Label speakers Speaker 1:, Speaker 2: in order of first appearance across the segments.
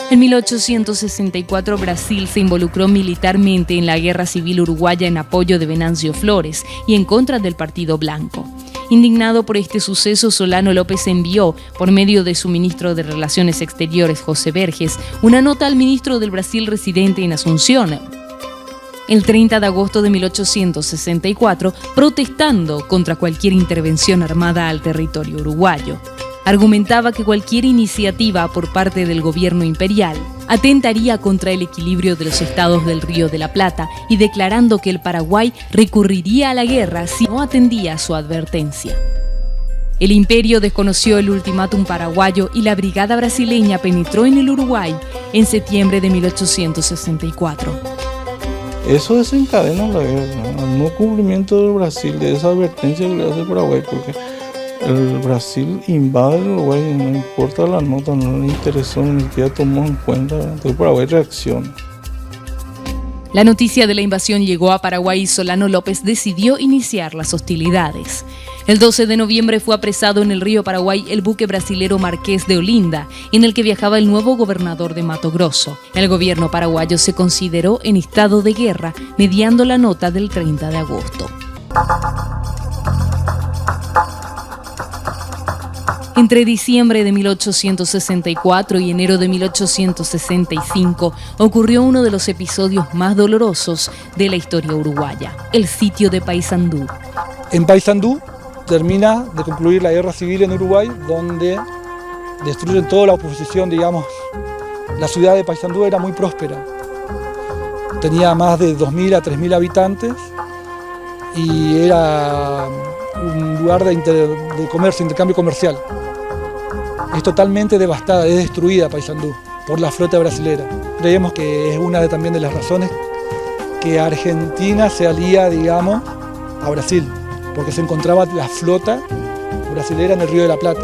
Speaker 1: En 1864 Brasil se involucró militarmente en la Guerra Civil Uruguaya en apoyo de Venancio Flores y en contra del Partido Blanco. Indignado por este suceso, Solano López envió, por medio de su ministro de Relaciones Exteriores, José Verges, una nota al ministro del Brasil residente en Asunción, el 30 de agosto de 1864, protestando contra cualquier intervención armada al territorio uruguayo. Argumentaba que cualquier iniciativa por parte del gobierno imperial atentaría contra el equilibrio de los estados del Río de la Plata y declarando que el Paraguay recurriría a la guerra si no atendía su advertencia. El imperio desconoció el ultimátum paraguayo y la brigada brasileña penetró en el Uruguay en septiembre de 1864.
Speaker 2: Eso desencadena la guerra, el no cumplimiento del Brasil de esa advertencia que le hace el Paraguay, porque el Brasil invade el Uruguay, no importa la nota, no le interesó, ni siquiera tomó en cuenta, entonces el Paraguay reacciona.
Speaker 1: La noticia de la invasión llegó a Paraguay y Solano López decidió iniciar las hostilidades. El 12 de noviembre fue apresado en el río Paraguay el buque brasilero Marqués de Olinda, en el que viajaba el nuevo gobernador de Mato Grosso. El gobierno paraguayo se consideró en estado de guerra mediando la nota del 30 de agosto. Entre diciembre de 1864 y enero de 1865 ocurrió uno de los episodios más dolorosos de la historia uruguaya, el sitio de Paysandú.
Speaker 3: En Paysandú termina de concluir la guerra civil en Uruguay, donde destruyen toda la oposición, digamos. La ciudad de Paysandú era muy próspera, tenía más de 2.000 a 3.000 habitantes y era un lugar de comercio, intercambio comercial. Es totalmente devastada, es destruida Paysandú por la flota brasilera. Creemos que es una también de las razones que Argentina se alía, digamos, a Brasil, porque se encontraba la flota brasilera en el Río de la Plata.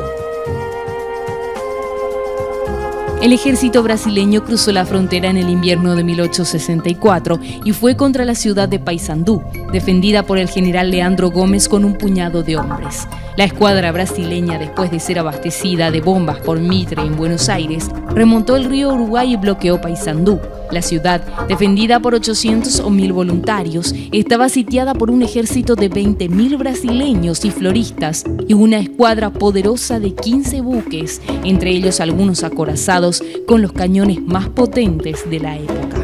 Speaker 1: El ejército brasileño cruzó la frontera en el invierno de 1864 y fue contra la ciudad de Paysandú, defendida por el general Leandro Gómez con un puñado de hombres. La escuadra brasileña, después de ser abastecida de bombas por Mitre en Buenos Aires, remontó el río Uruguay y bloqueó Paysandú. La ciudad, defendida por 800 o 1.000 voluntarios, estaba sitiada por un ejército de 20.000 brasileños y floristas y una escuadra poderosa de 15 buques, entre ellos algunos acorazados con los cañones más potentes de la época.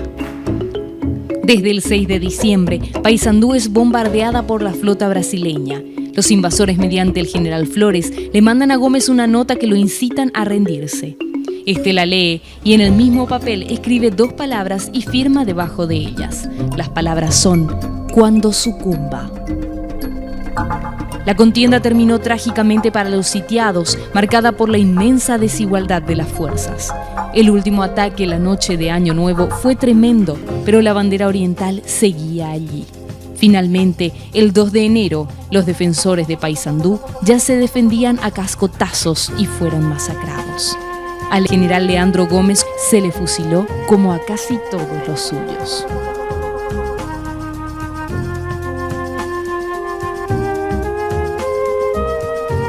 Speaker 1: Desde el 6 de diciembre, Paysandú es bombardeada por la flota brasileña. Los invasores, mediante el general Flores, le mandan a Gómez una nota que lo incitan a rendirse. Este la lee y en el mismo papel escribe 2 palabras y firma debajo de ellas. Las palabras son «cuando sucumba». La contienda terminó trágicamente para los sitiados, marcada por la inmensa desigualdad de las fuerzas. El último ataque la noche de Año Nuevo fue tremendo, pero la bandera oriental seguía allí. Finalmente, el 2 de enero, los defensores de Paysandú ya se defendían a cascotazos y fueron masacrados. Al general Leandro Gómez se le fusiló como a casi todos los suyos.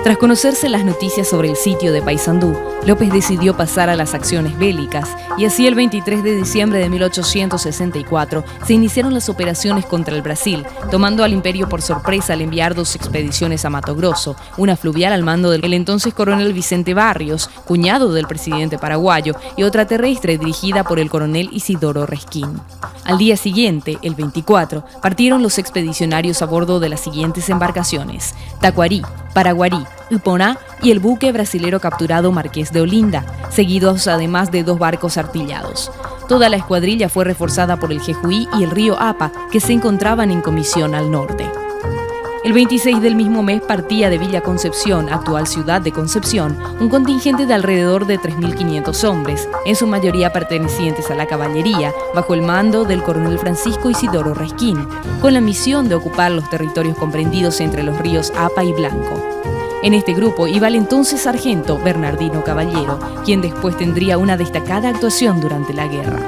Speaker 1: Tras conocerse las noticias sobre el sitio de Paysandú, López decidió pasar a las acciones bélicas y así el 23 de diciembre de 1864 se iniciaron las operaciones contra el Brasil, tomando al imperio por sorpresa al enviar 2 expediciones a Mato Grosso, una fluvial al mando del entonces coronel Vicente Barrios, cuñado del presidente paraguayo, y otra terrestre dirigida por el coronel Isidoro Resquín. Al día siguiente, el 24, partieron los expedicionarios a bordo de las siguientes embarcaciones: Tacuarí, Paraguarí, Uponá y el buque brasilero capturado Marqués de Olinda, seguidos además de 2 barcos artillados. Toda la escuadrilla fue reforzada por el Jejuí y el río Apa, que se encontraban en comisión al norte. El 26 del mismo mes partía de Villa Concepción, actual ciudad de Concepción, un contingente de alrededor de 3.500 hombres, en su mayoría pertenecientes a la caballería, bajo el mando del coronel Francisco Isidoro Resquín, con la misión de ocupar los territorios comprendidos entre los ríos Apa y Blanco. En este grupo iba el entonces sargento Bernardino Caballero, quien después tendría una destacada actuación durante la guerra.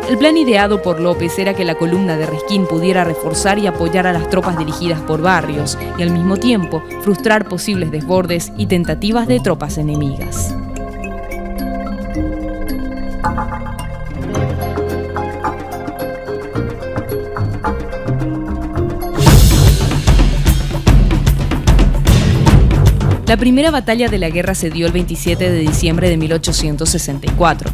Speaker 1: El plan ideado por López era que la columna de Resquín pudiera reforzar y apoyar a las tropas dirigidas por Barrios y al mismo tiempo frustrar posibles desbordes y tentativas de tropas enemigas. La primera batalla de la guerra se dio el 27 de diciembre de 1864.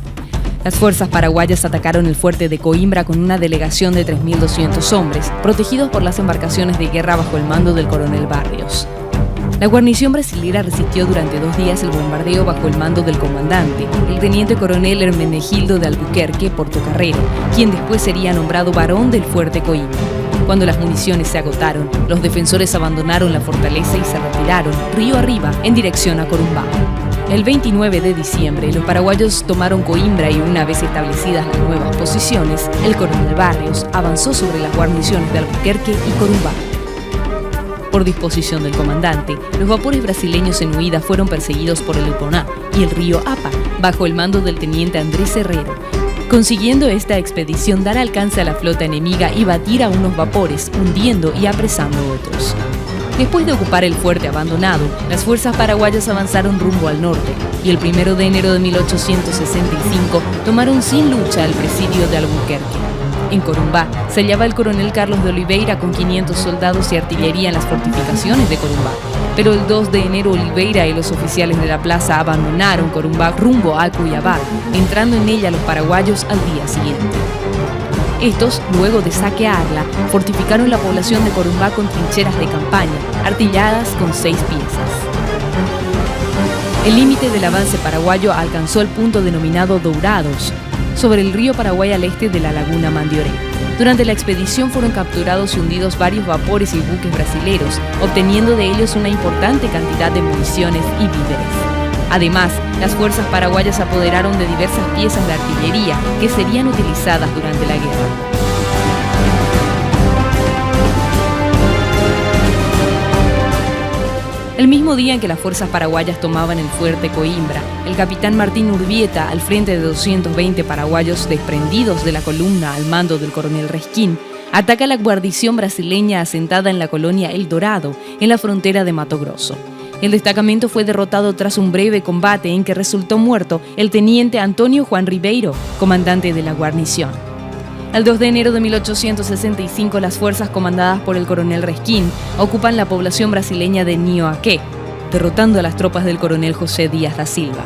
Speaker 1: Las fuerzas paraguayas atacaron el fuerte de Coimbra con una delegación de 3.200 hombres, protegidos por las embarcaciones de guerra bajo el mando del coronel Barrios. La guarnición brasilera resistió durante 2 días el bombardeo bajo el mando del comandante, el teniente coronel Hermenegildo de Albuquerque Portocarrero, quien después sería nombrado barón del fuerte Coimbra. Cuando las municiones se agotaron, los defensores abandonaron la fortaleza y se retiraron río arriba en dirección a Corumbá. El 29 de diciembre, los paraguayos tomaron Coimbra y una vez establecidas las nuevas posiciones, el coronel Barrios avanzó sobre las guarniciones de Albuquerque y Corumbá. Por disposición del comandante, los vapores brasileños en huida fueron perseguidos por el Iponá y el río Apa, bajo el mando del teniente Andrés Herrero, consiguiendo esta expedición dar alcance a la flota enemiga y batir a unos vapores, hundiendo y apresando otros. Después de ocupar el fuerte abandonado, las fuerzas paraguayas avanzaron rumbo al norte y el 1 de enero de 1865 tomaron sin lucha el presidio de Albuquerque. En Corumbá se hallaba el coronel Carlos de Oliveira con 500 soldados y artillería en las fortificaciones de Corumbá. Pero el 2 de enero Oliveira y los oficiales de la plaza abandonaron Corumbá rumbo a Cuyabá, entrando en ella los paraguayos al día siguiente. Estos, luego de saquearla, fortificaron la población de Corumbá con trincheras de campaña, artilladas con 6 piezas. El límite del avance paraguayo alcanzó el punto denominado Dourados, sobre el río Paraguay al este de la laguna Mandioré. Durante la expedición fueron capturados y hundidos varios vapores y buques brasileros, obteniendo de ellos una importante cantidad de municiones y víveres. Además, las fuerzas paraguayas se apoderaron de diversas piezas de artillería que serían utilizadas durante la guerra. El mismo día en que las fuerzas paraguayas tomaban el fuerte Coimbra, el capitán Martín Urbieta, al frente de 220 paraguayos desprendidos de la columna al mando del coronel Resquín, ataca la guarnición brasileña asentada en la colonia El Dorado, en la frontera de Mato Grosso. El destacamento fue derrotado tras un breve combate en que resultó muerto el teniente Antonio Juan Ribeiro, comandante de la guarnición. El 2 de enero de 1865, las fuerzas comandadas por el coronel Resquín ocupan la población brasileña de Nioaqué, derrotando a las tropas del coronel José Díaz da Silva.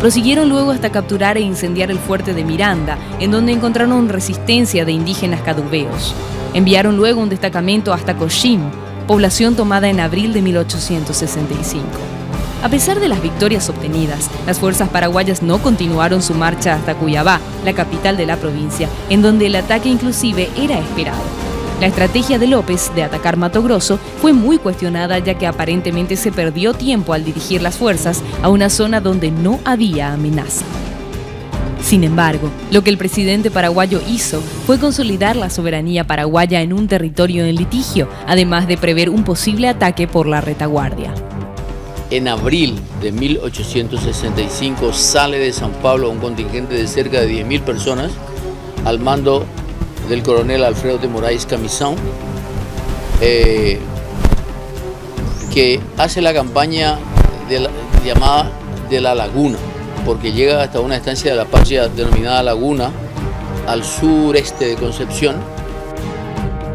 Speaker 1: Prosiguieron luego hasta capturar e incendiar el fuerte de Miranda, en donde encontraron resistencia de indígenas caduveos. Enviaron luego un destacamento hasta Coxim, población tomada en abril de 1865. A pesar de las victorias obtenidas, las fuerzas paraguayas no continuaron su marcha hasta Cuyabá, la capital de la provincia, en donde el ataque inclusive era esperado. La estrategia de López de atacar Mato Grosso fue muy cuestionada, ya que aparentemente se perdió tiempo al dirigir las fuerzas a una zona donde no había amenaza. Sin embargo, lo que el presidente paraguayo hizo fue consolidar la soberanía paraguaya en un territorio en litigio, además de prever un posible ataque por la retaguardia.
Speaker 4: En abril de 1865 sale de San Pablo un contingente de cerca de 10.000 personas al mando del coronel Alfredo de Moraes Camisão, que hace la campaña llamada de la Laguna, porque llega hasta una estancia de la patria denominada Laguna, al sureste de Concepción,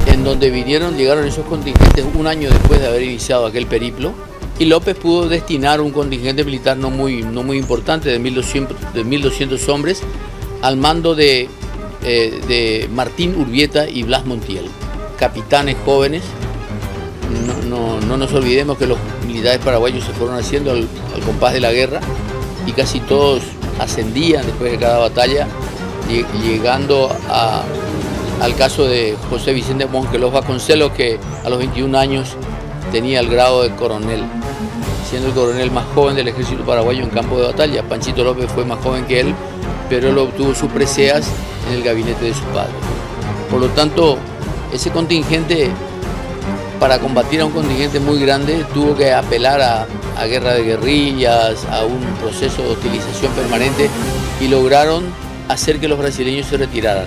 Speaker 4: en donde llegaron esos contingentes un año después de haber iniciado aquel periplo, y López pudo destinar un contingente militar no muy importante de 1.200 hombres al mando de Martín Urbieta y Blas Montiel, capitanes jóvenes. No nos olvidemos que los militares paraguayos se fueron haciendo al compás de la guerra y casi todos ascendían después de cada batalla, llegando al caso de José Vicente Mongelos Vasconcelos, que a los 21 años tenía el grado de coronel, siendo el coronel más joven del ejército paraguayo en campo de batalla. Panchito López fue más joven que él, pero él obtuvo sus preseas en el gabinete de su padre. Por lo tanto, ese contingente, para combatir a un contingente muy grande, tuvo que apelar a guerra de guerrillas, a un proceso de hostilización permanente, y lograron hacer que los brasileños se retiraran.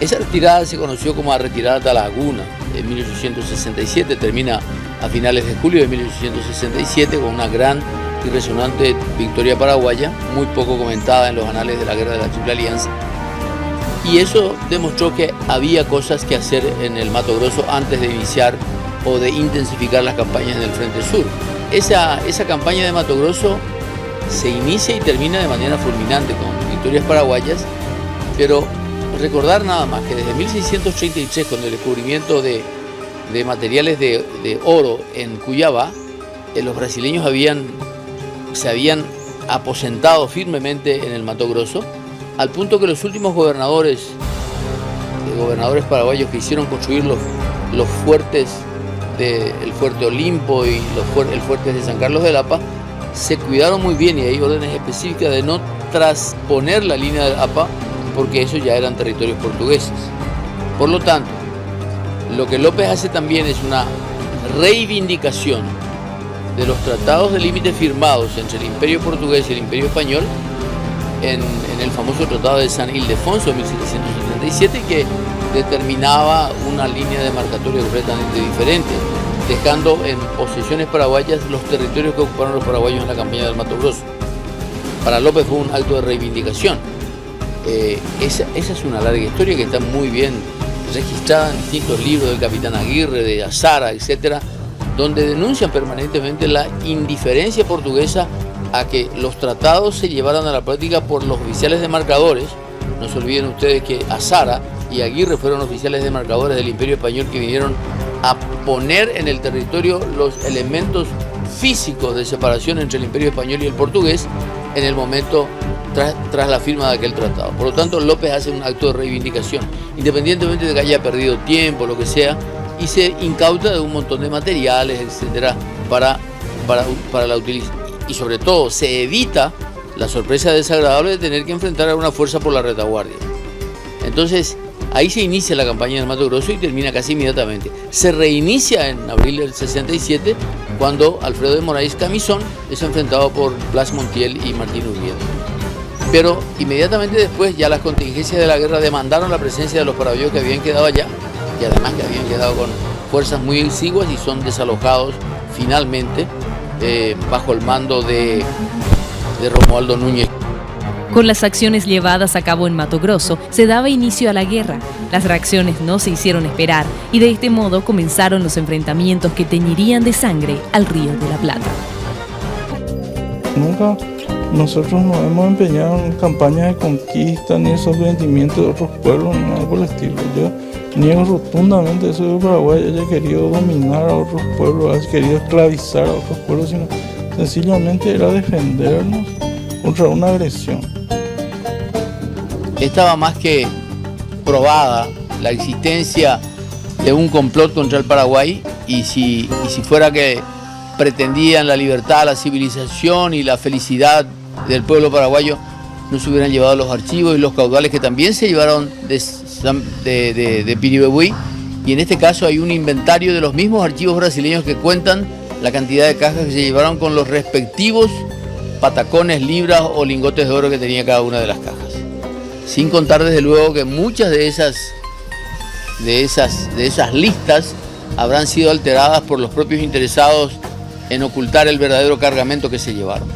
Speaker 4: Esa retirada se conoció como la retirada de Laguna en 1867, termina a finales de julio de 1867 con una gran y resonante victoria paraguaya, muy poco comentada en los anales de la Guerra de la Triple Alianza. Y eso demostró que había cosas que hacer en el Mato Grosso antes de iniciar o de intensificar las campañas en el Frente Sur. esa campaña de Mato Grosso se inicia y termina de manera fulminante con victorias paraguayas, pero recordar nada más que desde 1633, con el descubrimiento de materiales de oro en Cuiabá, los brasileños se habían aposentado firmemente en el Mato Grosso, al punto que los últimos gobernadores paraguayos que hicieron construir los fuertes, el fuerte Olimpo y el fuerte de San Carlos de Lapa, se cuidaron muy bien, y hay órdenes específicas de no trasponer la línea del APA, porque esos ya eran territorios portugueses. Por lo tanto, lo que López hace también es una reivindicación de los tratados de límite firmados entre el Imperio Portugués y el Imperio Español en el famoso Tratado de San Ildefonso de 1777, que determinaba una línea demarcatoria completamente diferente, dejando en posesiones paraguayas los territorios que ocuparon los paraguayos en la campaña del Mato Grosso. Para López fue un acto de reivindicación. Esa es una larga historia que está muy bien registrada en distintos libros del capitán Aguirre, de Azara, etcétera, donde denuncian permanentemente la indiferencia portuguesa a que los tratados se llevaran a la práctica por los oficiales demarcadores. No se olviden ustedes que Azara y Aguirre fueron oficiales demarcadores del Imperio Español que vinieron a poner en el territorio los elementos físicos de separación entre el Imperio Español y el portugués en el momento tras la firma de aquel tratado. Por lo tanto, López hace un acto de reivindicación, independientemente de que haya perdido tiempo, lo que sea, y se incauta de un montón de materiales, etcétera, para la utilización. Y sobre todo, se evita la sorpresa desagradable de tener que enfrentar a una fuerza por la retaguardia. Entonces, ahí se inicia la campaña del Mato Grosso y termina casi inmediatamente. Se reinicia en abril del 67, cuando Alfredo de Moraes Camisón es enfrentado por Blas Montiel y Martín Urbieta. Pero inmediatamente después ya las contingencias de la guerra demandaron la presencia de los paraguayos que habían quedado allá, y además que habían quedado con fuerzas muy exiguas, y son desalojados finalmente bajo el mando de Romualdo Núñez.
Speaker 1: Con las acciones llevadas a cabo en Mato Grosso, se daba inicio a la guerra. Las reacciones no se hicieron esperar, y de este modo comenzaron los enfrentamientos que teñirían de sangre al Río de la Plata.
Speaker 2: Nunca nosotros nos hemos empeñado en campañas de conquista ni de sometimiento de otros pueblos, ni nada por el estilo. Yo niego rotundamente eso de Paraguay haya querido dominar a otros pueblos, haya querido esclavizar a otros pueblos, sino sencillamente era defendernos contra una agresión.
Speaker 4: Estaba más que probada la existencia de un complot contra el Paraguay, y si fuera que pretendían la libertad, la civilización y la felicidad del pueblo paraguayo, no se hubieran llevado los archivos y los caudales que también se llevaron de Piribebuy, y en este caso hay un inventario de los mismos archivos brasileños que cuentan la cantidad de cajas que se llevaron con los respectivos patacones, libras o lingotes de oro que tenía cada una de las cajas. Sin contar desde luego que muchas de esas listas habrán sido alteradas por los propios interesados en ocultar el verdadero cargamento que se llevaron.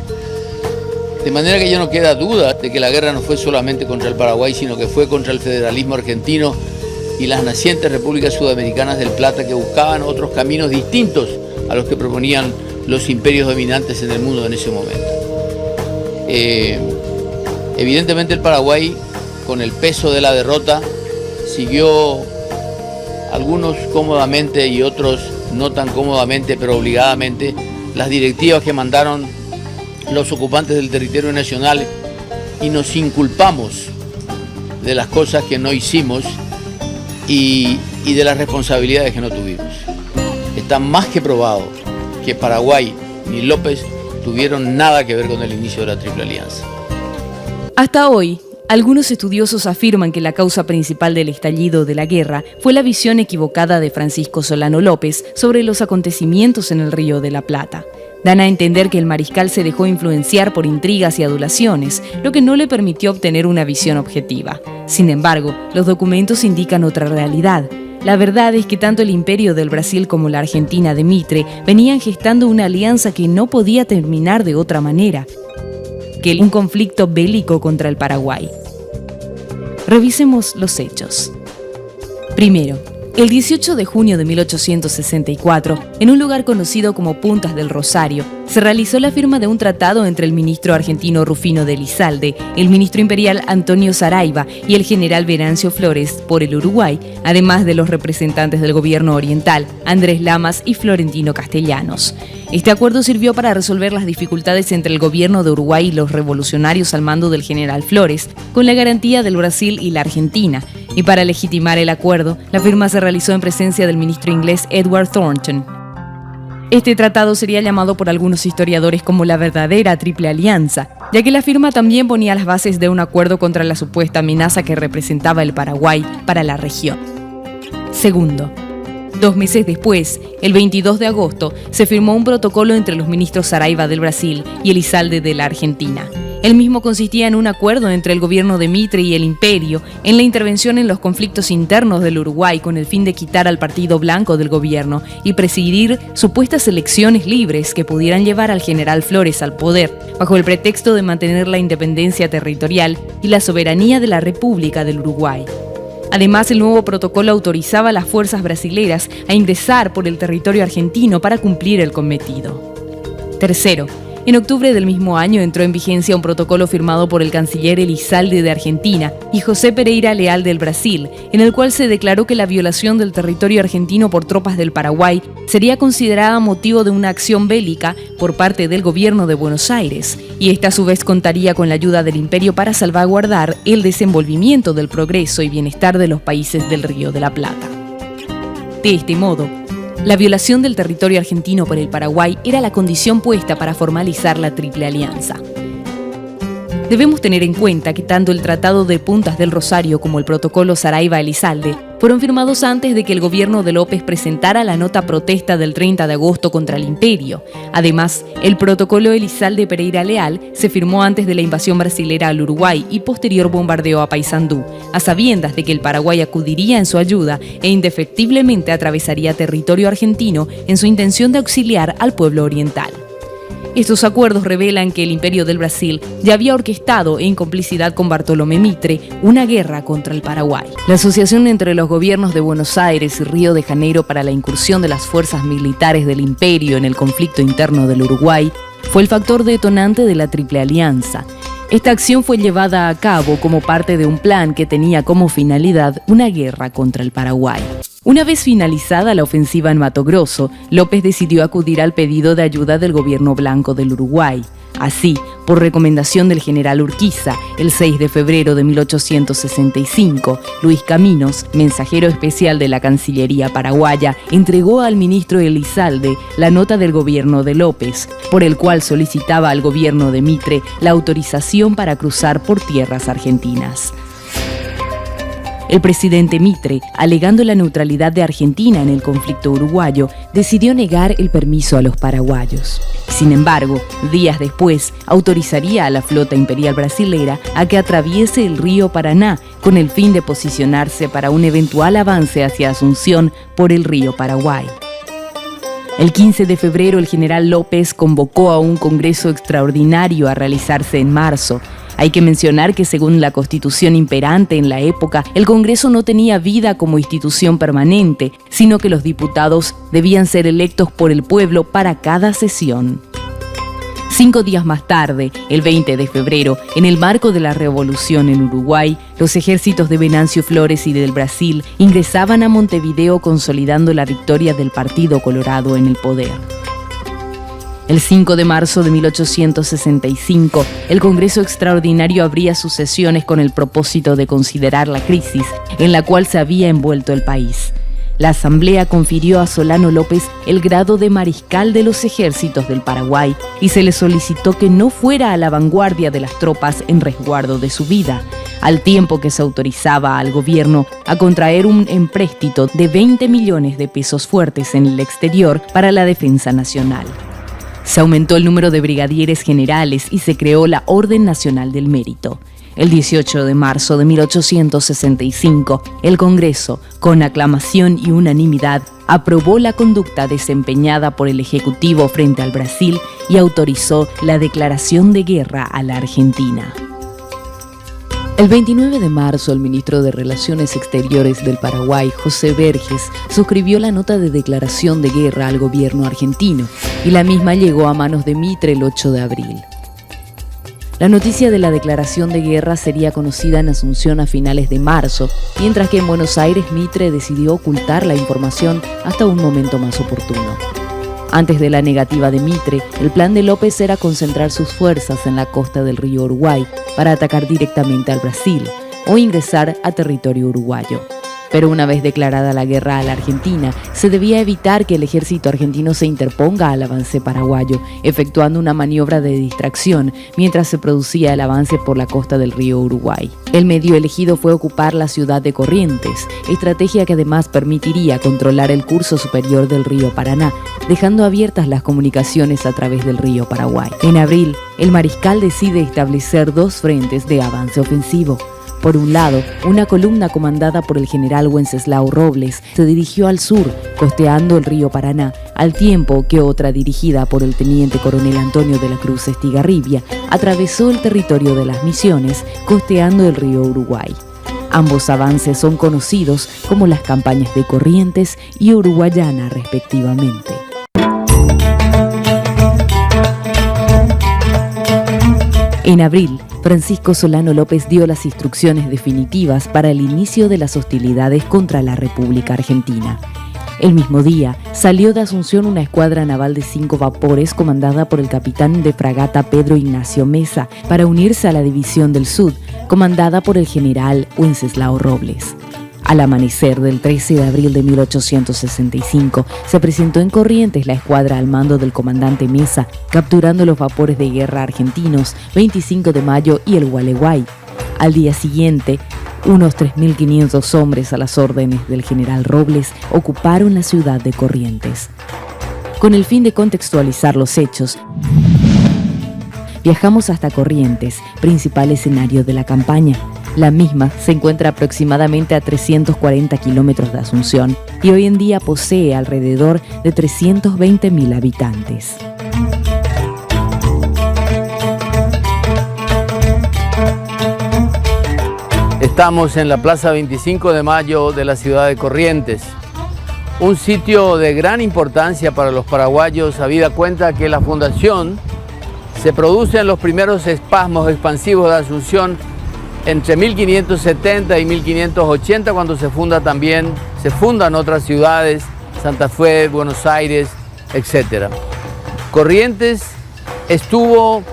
Speaker 4: De manera que ya no queda duda de que la guerra no fue solamente contra el Paraguay, sino que fue contra el federalismo argentino y las nacientes repúblicas sudamericanas del Plata, que buscaban otros caminos distintos a los que proponían los imperios dominantes en el mundo en ese momento. Evidentemente el Paraguay, con el peso de la derrota, siguió, algunos cómodamente y otros no tan cómodamente, pero obligadamente, las directivas que mandaron los ocupantes del territorio nacional, y nos inculpamos de las cosas que no hicimos y de las responsabilidades que no tuvimos. Está más que probado que Paraguay ni López tuvieron nada que ver con el inicio de la Triple Alianza.
Speaker 1: Hasta hoy, algunos estudiosos afirman que la causa principal del estallido de la guerra fue la visión equivocada de Francisco Solano López sobre los acontecimientos en el Río de la Plata. Dan a entender que el mariscal se dejó influenciar por intrigas y adulaciones, lo que no le permitió obtener una visión objetiva. Sin embargo, los documentos indican otra realidad. La verdad es que tanto el Imperio del Brasil como la Argentina de Mitre venían gestando una alianza que no podía terminar de otra manera que un conflicto bélico contra el Paraguay. Revisemos los hechos. Primero, El 18 de junio de 1864, en un lugar conocido como Puntas del Rosario, se realizó la firma de un tratado entre el ministro argentino Rufino de Elizalde, el ministro imperial Antonio Saraiva y el general Venancio Flores por el Uruguay, además de los representantes del gobierno oriental, Andrés Lamas y Florentino Castellanos. Este acuerdo sirvió para resolver las dificultades entre el gobierno de Uruguay y los revolucionarios al mando del general Flores, con la garantía del Brasil y la Argentina. Y para legitimar el acuerdo, la firma se realizó en presencia del ministro inglés Edward Thornton. Este tratado sería llamado por algunos historiadores como la verdadera Triple Alianza, ya que la firma también ponía las bases de un acuerdo contra la supuesta amenaza que representaba el Paraguay para la región. Segundo, 2 meses después, el 22 de agosto, se firmó un protocolo entre los ministros Saraiva del Brasil y Elizalde de la Argentina. El mismo consistía en un acuerdo entre el gobierno de Mitre y el Imperio en la intervención en los conflictos internos del Uruguay con el fin de quitar al Partido Blanco del gobierno y presidir supuestas elecciones libres que pudieran llevar al general Flores al poder, bajo el pretexto de mantener la independencia territorial y la soberanía de la República del Uruguay. Además, el nuevo protocolo autorizaba a las fuerzas brasileras a ingresar por el territorio argentino para cumplir el cometido. Tercero, en octubre del mismo año entró en vigencia un protocolo firmado por el canciller Elizalde de Argentina y José Pereira Leal del Brasil, en el cual se declaró que la violación del territorio argentino por tropas del Paraguay sería considerada motivo de una acción bélica por parte del gobierno de Buenos Aires, y esta a su vez contaría con la ayuda del Imperio para salvaguardar el desenvolvimiento del progreso y bienestar de los países del Río de la Plata. De este modo, la violación del territorio argentino por el Paraguay era la condición puesta para formalizar la Triple Alianza. Debemos tener en cuenta que tanto el Tratado de Puntas del Rosario como el Protocolo Saraiva-Elizalde fueron firmados antes de que el gobierno de López presentara la nota protesta del 30 de agosto contra el Imperio. Además, el Protocolo Elizalde-Pereira Leal se firmó antes de la invasión brasilera al Uruguay y posterior bombardeo a Paysandú, a sabiendas de que el Paraguay acudiría en su ayuda e indefectiblemente atravesaría territorio argentino en su intención de auxiliar al pueblo oriental. Estos acuerdos revelan que el Imperio del Brasil ya había orquestado, en complicidad con Bartolomé Mitre, una guerra contra el Paraguay. La asociación entre los gobiernos de Buenos Aires y Río de Janeiro para la incursión de las fuerzas militares del Imperio en el conflicto interno del Uruguay fue el factor detonante de la Triple Alianza. Esta acción fue llevada a cabo como parte de un plan que tenía como finalidad una guerra contra el Paraguay. Una vez finalizada la ofensiva en Mato Grosso, López decidió acudir al pedido de ayuda del gobierno blanco del Uruguay. Así, por recomendación del general Urquiza, el 6 de febrero de 1865, Luis Caminos, mensajero especial de la Cancillería paraguaya, entregó al ministro Elizalde la nota del gobierno de López, por el cual solicitaba al gobierno de Mitre la autorización para cruzar por tierras argentinas. El presidente Mitre, alegando la neutralidad de Argentina en el conflicto uruguayo, decidió negar el permiso a los paraguayos. Sin embargo, días después, autorizaría a la flota imperial brasilera a que atraviese el río Paraná con el fin de posicionarse para un eventual avance hacia Asunción por el río Paraguay. El 15 de febrero, el general López convocó a un congreso extraordinario a realizarse en marzo. Hay que mencionar que según la constitución imperante en la época, el Congreso no tenía vida como institución permanente, sino que los diputados debían ser electos por el pueblo para cada sesión. 5 días más tarde, el 20 de febrero, en el marco de la revolución en Uruguay, los ejércitos de Venancio Flores y del Brasil ingresaban a Montevideo consolidando la victoria del Partido Colorado en el poder. El 5 de marzo de 1865, el Congreso Extraordinario abría sus sesiones con el propósito de considerar la crisis en la cual se había envuelto el país. La Asamblea confirió a Solano López el grado de mariscal de los ejércitos del Paraguay y se le solicitó que no fuera a la vanguardia de las tropas en resguardo de su vida, al tiempo que se autorizaba al gobierno a contraer un empréstito de 20 millones de pesos fuertes en el exterior para la defensa nacional. Se aumentó el número de brigadieres generales y se creó la Orden Nacional del Mérito. El 18 de marzo de 1865, el Congreso, con aclamación y unanimidad, aprobó la conducta desempeñada por el Ejecutivo frente al Brasil y autorizó la declaración de guerra a la Argentina. El 29 de marzo, el ministro de Relaciones Exteriores del Paraguay, José Verges, suscribió la nota de declaración de guerra al gobierno argentino y la misma llegó a manos de Mitre el 8 de abril. La noticia de la declaración de guerra sería conocida en Asunción a finales de marzo, mientras que en Buenos Aires Mitre decidió ocultar la información hasta un momento más oportuno. Antes de la negativa de Mitre, el plan de López era concentrar sus fuerzas en la costa del río Uruguay para atacar directamente al Brasil o ingresar a territorio uruguayo. Pero una vez declarada la guerra a la Argentina, se debía evitar que el ejército argentino se interponga al avance paraguayo, efectuando una maniobra de distracción mientras se producía el avance por la costa del río Uruguay. El medio elegido fue ocupar la ciudad de Corrientes, estrategia que además permitiría controlar el curso superior del río Paraná, dejando abiertas las comunicaciones a través del río Paraguay. En abril, el mariscal decide establecer dos frentes de avance ofensivo. Por un lado, una columna comandada por el general Wenceslao Robles se dirigió al sur, costeando el río Paraná, al tiempo que otra dirigida por el teniente coronel Antonio de la Cruz Estigarribia atravesó el territorio de las Misiones, costeando el río Uruguay. Ambos avances son conocidos como las campañas de Corrientes y Uruguayana, respectivamente. En abril, Francisco Solano López dio las instrucciones definitivas para el inicio de las hostilidades contra la República Argentina. El mismo día, salió de Asunción una escuadra naval de 5 vapores comandada por el capitán de fragata Pedro Ignacio Mesa para unirse a la División del Sud, comandada por el general Wenceslao Robles. Al amanecer del 13 de abril de 1865, se presentó en Corrientes la escuadra al mando del comandante Mesa, capturando los vapores de guerra argentinos 25 de mayo y el Gualeguay. Al día siguiente, unos 3.500 hombres a las órdenes del general Robles ocuparon la ciudad de Corrientes. Con el fin de contextualizar los hechos, viajamos hasta Corrientes, principal escenario de la campaña. La misma se encuentra aproximadamente a 340 kilómetros de Asunción y hoy en día posee alrededor de 320.000 habitantes.
Speaker 4: Estamos en la Plaza 25 de Mayo de la ciudad de Corrientes, un sitio de gran importancia para los paraguayos, habida cuenta que la fundación se produce en los primeros espasmos expansivos de Asunción entre 1570 y 1580, cuando se fundan otras ciudades, Santa Fe, Buenos Aires, etc. Corrientes estuvo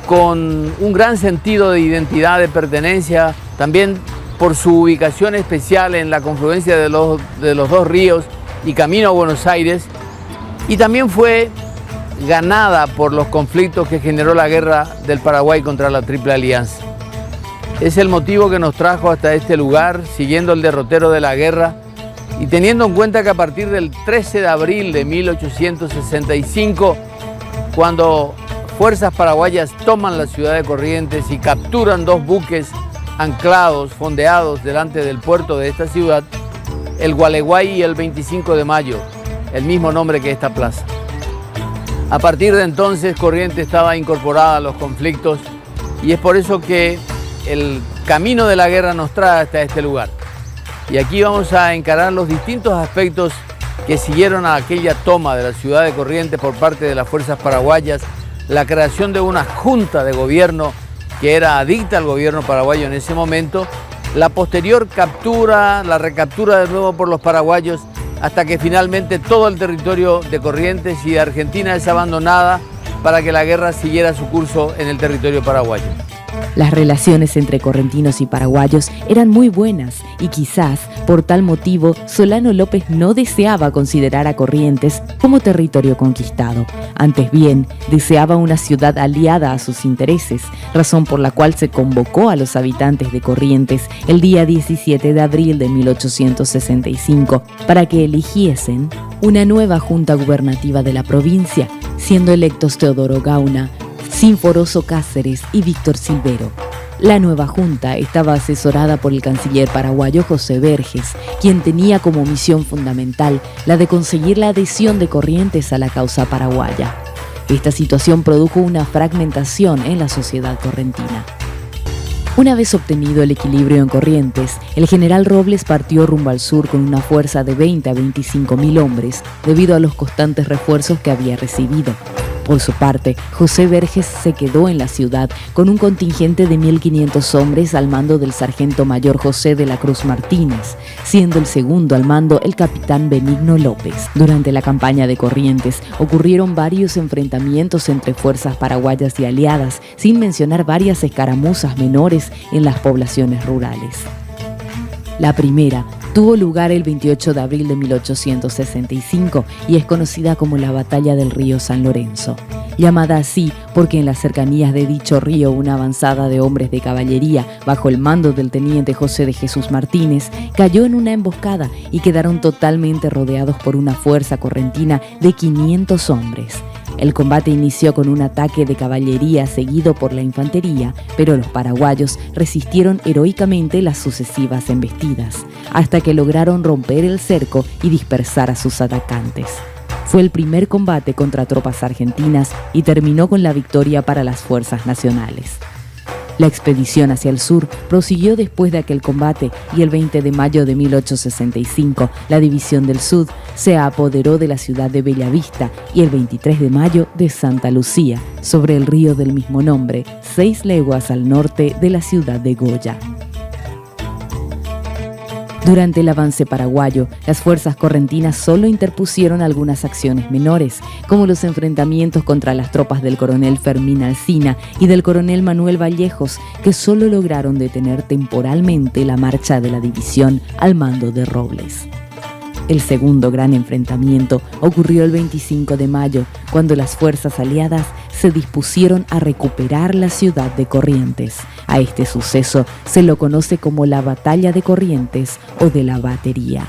Speaker 4: con un gran sentido de identidad, de pertenencia, también por su ubicación especial en la confluencia de los dos ríos y camino a Buenos Aires, y también fue ganada por los conflictos que generó la guerra del Paraguay contra la Triple Alianza. Es el motivo que nos trajo hasta este lugar, siguiendo el derrotero de la guerra y teniendo en cuenta que a partir del 13 de abril de 1865, cuando fuerzas paraguayas toman la ciudad de Corrientes y capturan 2 buques anclados, fondeados delante del puerto de esta ciudad, el Gualeguay y el 25 de mayo, el mismo nombre que esta plaza. A partir de entonces, Corrientes estaba incorporada a los conflictos y es por eso que el camino de la guerra nos trae hasta este lugar. Y aquí vamos a encarar los distintos aspectos que siguieron a aquella toma de la ciudad de Corrientes por parte de las fuerzas paraguayas, la creación de una junta de gobierno que era adicta al gobierno paraguayo en ese momento, la posterior captura, la recaptura de nuevo por los paraguayos, hasta que finalmente todo el territorio de Corrientes y de Argentina es abandonada para que la guerra siguiera su curso en el territorio paraguayo.
Speaker 1: Las relaciones entre correntinos y paraguayos eran muy buenas y quizás por tal motivo Solano López no deseaba considerar a Corrientes como territorio conquistado. Antes bien, deseaba una ciudad aliada a sus intereses, razón por la cual se convocó a los habitantes de Corrientes el día 17 de abril de 1865 para que eligiesen una nueva junta gubernativa de la provincia, siendo electos Teodoro Gauna, Sinforoso Cáceres y Víctor Silvero. La nueva junta estaba asesorada por el canciller paraguayo José Verges, quien tenía como misión fundamental la de conseguir la adhesión de Corrientes a la causa paraguaya. Esta situación produjo una fragmentación en la sociedad correntina. Una vez obtenido el equilibrio en Corrientes, el general Robles partió rumbo al sur con una fuerza de 20 a 25.000 hombres, debido a los constantes refuerzos que había recibido. Por su parte, José Verges se quedó en la ciudad con un contingente de 1.500 hombres al mando del sargento mayor José de la Cruz Martínez, siendo el segundo al mando el capitán Benigno López. Durante la campaña de Corrientes ocurrieron varios enfrentamientos entre fuerzas paraguayas y aliadas, sin mencionar varias escaramuzas menores en las poblaciones rurales. La primera tuvo lugar el 28 de abril de 1865 y es conocida como la Batalla del Río San Lorenzo, llamada así porque en las cercanías de dicho río una avanzada de hombres de caballería bajo el mando del teniente José de Jesús Martínez cayó en una emboscada y quedaron totalmente rodeados por una fuerza correntina de 500 hombres. El combate inició con un ataque de caballería seguido por la infantería, pero los paraguayos resistieron heroicamente las sucesivas embestidas, hasta que lograron romper el cerco y dispersar a sus atacantes. Fue el primer combate contra tropas argentinas y terminó con la victoria para las fuerzas nacionales. La expedición hacia el sur prosiguió después de aquel combate y el 20 de mayo de 1865 la División del Sud se apoderó de la ciudad de Bellavista y el 23 de mayo de Santa Lucía, sobre el río del mismo nombre, 6 leguas al norte de la ciudad de Goya. Durante el avance paraguayo, las fuerzas correntinas solo interpusieron algunas acciones menores, como los enfrentamientos contra las tropas del coronel Fermín Alsina y del coronel Manuel Vallejos, que solo lograron detener temporalmente la marcha de la división al mando de Robles. El segundo gran enfrentamiento ocurrió el 25 de mayo, cuando las fuerzas aliadas se dispusieron a recuperar la ciudad de Corrientes. A este suceso se lo conoce como la Batalla de Corrientes o de la Batería.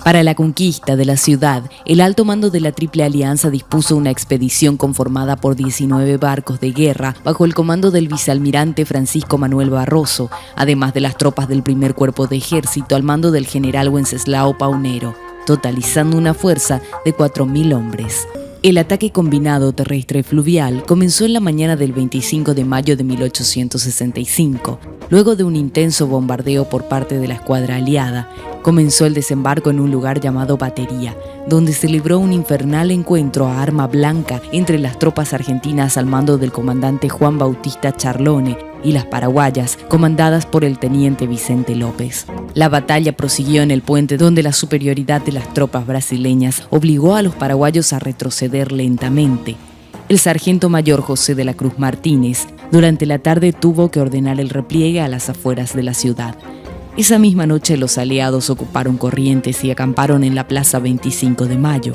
Speaker 1: Para la conquista de la ciudad, el alto mando de la Triple Alianza dispuso una expedición conformada por 19 barcos de guerra bajo el comando del vicealmirante Francisco Manuel Barroso, además de las tropas del primer cuerpo de ejército al mando del general Wenceslao Paunero, totalizando una fuerza de 4.000 hombres. El ataque combinado terrestre-fluvial comenzó en la mañana del 25 de mayo de 1865. Luego de un intenso bombardeo por parte de la escuadra aliada, comenzó el desembarco en un lugar llamado Batería, donde se libró un infernal encuentro a arma blanca entre las tropas argentinas al mando del comandante Juan Bautista Charlone y las paraguayas, comandadas por el teniente Vicente López. La batalla prosiguió en el puente, donde la superioridad de las tropas brasileñas obligó a los paraguayos a retroceder lentamente. El sargento mayor José de la Cruz Martínez, durante la tarde tuvo que ordenar el repliegue a las afueras de la ciudad. Esa misma noche los aliados ocuparon Corrientes y acamparon en la Plaza 25 de Mayo.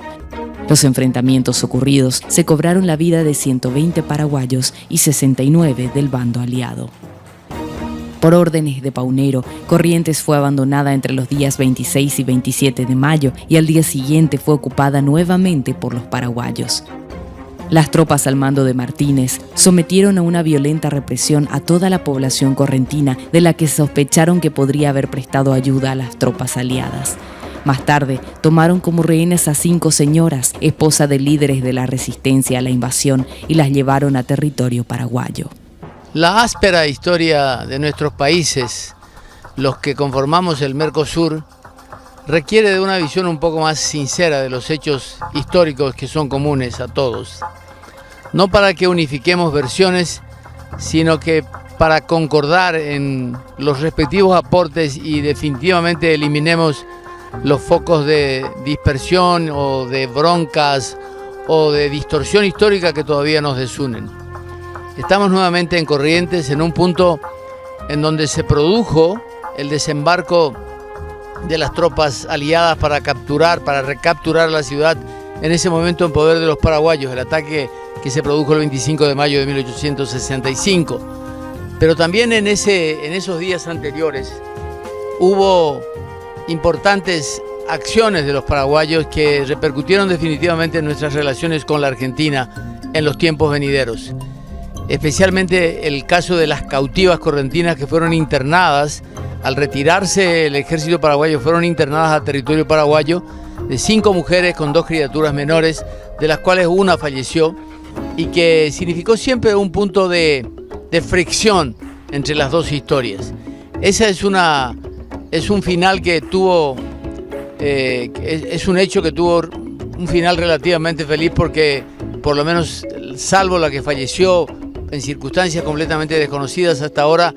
Speaker 1: Los enfrentamientos ocurridos se cobraron la vida de 120 paraguayos y 69 del bando aliado. Por órdenes de Paunero, Corrientes fue abandonada entre los días 26 y 27 de mayo y al día siguiente fue ocupada nuevamente por los paraguayos. Las tropas al mando de Martínez sometieron a una violenta represión a toda la población correntina, de la que sospecharon que podría haber prestado ayuda a las tropas aliadas. Más tarde, tomaron como rehenes a 5 señoras, esposas de líderes de la resistencia a la invasión, y las llevaron a territorio paraguayo.
Speaker 4: La áspera historia de nuestros países, los que conformamos el Mercosur, requiere de una visión un poco más sincera de los hechos históricos que son comunes a todos. No para que unifiquemos versiones, sino que para concordar en los respectivos aportes y definitivamente eliminemos los focos de dispersión o de broncas o de distorsión histórica que todavía nos desunen. Estamos nuevamente en Corrientes, en un punto en donde se produjo el desembarco de las tropas aliadas para recapturar la ciudad, en ese momento en poder de los paraguayos, el ataque que se produjo el 25 de mayo de 1865. Pero también en esos días anteriores hubo importantes acciones de los paraguayos que repercutieron definitivamente en nuestras relaciones con la Argentina en los tiempos venideros. Especialmente el caso de las cautivas correntinas que fueron internadas. Al retirarse el ejército paraguayo, fueron internadas a territorio paraguayo de 5 mujeres con 2 criaturas menores, de las cuales una falleció, y que significó siempre un punto de fricción entre las dos historias. Esa es un final que tuvo, es un hecho que tuvo un final relativamente feliz, porque por lo menos, salvo la que falleció en circunstancias completamente desconocidas hasta ahora,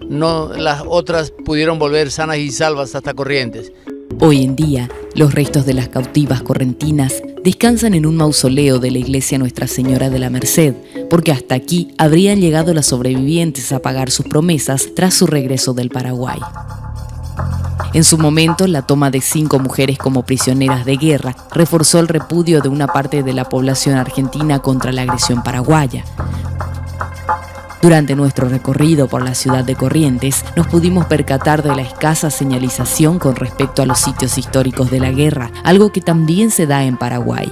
Speaker 4: no, las otras pudieron volver sanas y salvas hasta Corrientes.
Speaker 1: Hoy en día, los restos de las cautivas correntinas descansan en un mausoleo de la iglesia Nuestra Señora de la Merced, porque hasta aquí habrían llegado las sobrevivientes a pagar sus promesas tras su regreso del Paraguay. En su momento, la toma de 5 mujeres como prisioneras de guerra reforzó el repudio de una parte de la población argentina contra la agresión paraguaya. Durante nuestro recorrido por la ciudad de Corrientes, nos pudimos percatar de la escasa señalización con respecto a los sitios históricos de la guerra, algo que también se da en Paraguay.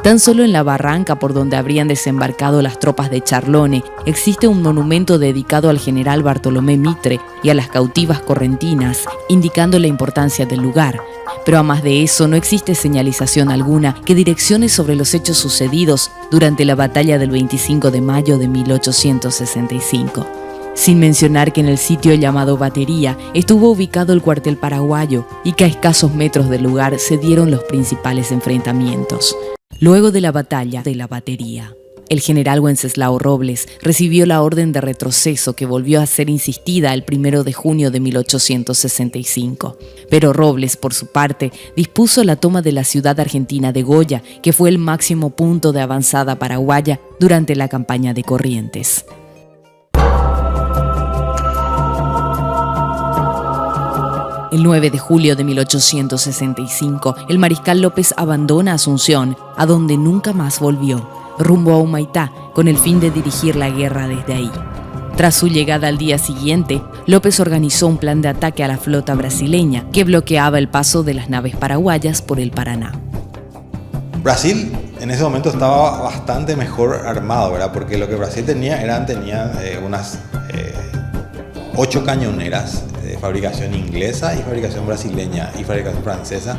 Speaker 1: Tan solo en la barranca por donde habrían desembarcado las tropas de Charlone existe un monumento dedicado al general Bartolomé Mitre y a las cautivas correntinas, indicando la importancia del lugar. Pero a más de eso, no existe señalización alguna que direccione sobre los hechos sucedidos durante la batalla del 25 de mayo de 1865. Sin mencionar que en el sitio llamado Batería estuvo ubicado el cuartel paraguayo y que a escasos metros del lugar se dieron los principales enfrentamientos. Luego de la batalla de la Batería, el general Wenceslao Robles recibió la orden de retroceso que volvió a ser insistida el 1 de junio de 1865. Pero Robles, por su parte, dispuso la toma de la ciudad argentina de Goya, que fue el máximo punto de avanzada paraguaya durante la campaña de Corrientes. El 9 de julio de 1865, el mariscal López abandona Asunción, a donde nunca más volvió, rumbo a Humaitá, con el fin de dirigir la guerra desde ahí. Tras su llegada al día siguiente, López organizó un plan de ataque a la flota brasileña, que bloqueaba el paso de las naves paraguayas por el Paraná.
Speaker 5: Brasil en ese momento estaba bastante mejor armado, ¿verdad? Porque lo que Brasil tenía unas 8 cañoneras de fabricación inglesa y fabricación brasileña y fabricación francesa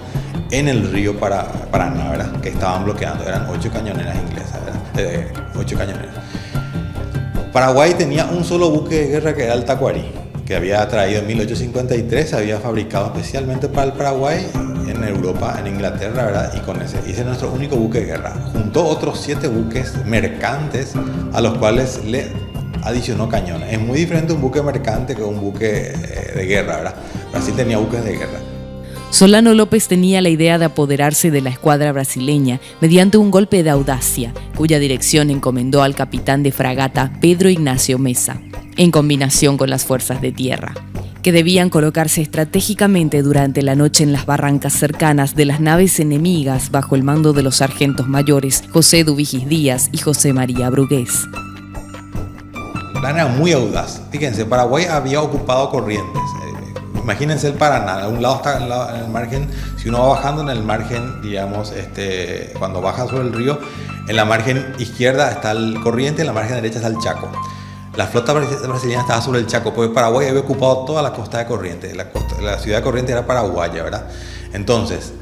Speaker 5: en el río Paraná, ¿verdad? Que estaban bloqueando. Eran 8 cañoneras inglesas, ¿verdad? 8 cañoneras. Paraguay tenía un solo buque de guerra, que era el Tacuarí, que había traído en 1853, se había fabricado especialmente para el Paraguay en Europa, en Inglaterra, ¿verdad? Y con ese es nuestro único buque de guerra. Juntó otros 7 buques mercantes a los cuales le adicionó cañones. Es muy diferente un buque mercante que un buque de guerra, ¿verdad? Brasil tenía buques de guerra.
Speaker 1: Solano López tenía la idea de apoderarse de la escuadra brasileña mediante un golpe de audacia, cuya dirección encomendó al capitán de fragata Pedro Ignacio Mesa, en combinación con las fuerzas de tierra, que debían colocarse estratégicamente durante la noche en las barrancas cercanas de las naves enemigas bajo el mando de los sargentos mayores José Dubigis Díaz y José María Brugués.
Speaker 5: El plan era muy audaz. Fíjense, Paraguay había ocupado Corrientes. Imagínense el Paraná. A un lado está en el margen, si uno va bajando en el margen, digamos, cuando baja sobre el río, en la margen izquierda está el Corrientes, en la margen derecha está el Chaco. La flota brasileña estaba sobre el Chaco, porque Paraguay había ocupado toda la costa de Corrientes. La ciudad de Corrientes era paraguaya, ¿verdad? Entonces,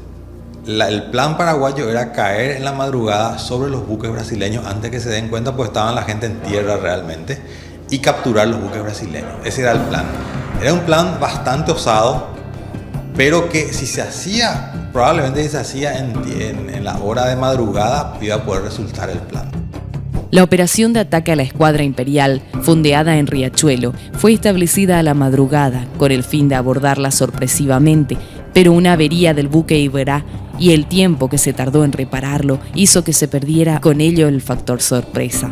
Speaker 5: el plan paraguayo era caer en la madrugada sobre los buques brasileños antes que se den cuenta, pues estaban la gente en tierra realmente, y capturar los buques brasileños. Ese era el plan. Era un plan bastante osado, pero que si se hacía, probablemente si se hacía en la hora de madrugada, iba a poder resultar el plan.
Speaker 1: La operación de ataque a la escuadra imperial, fondeada en Riachuelo, fue establecida a la madrugada con el fin de abordarla sorpresivamente, pero una avería del buque Iberá y el tiempo que se tardó en repararlo hizo que se perdiera con ello el factor sorpresa.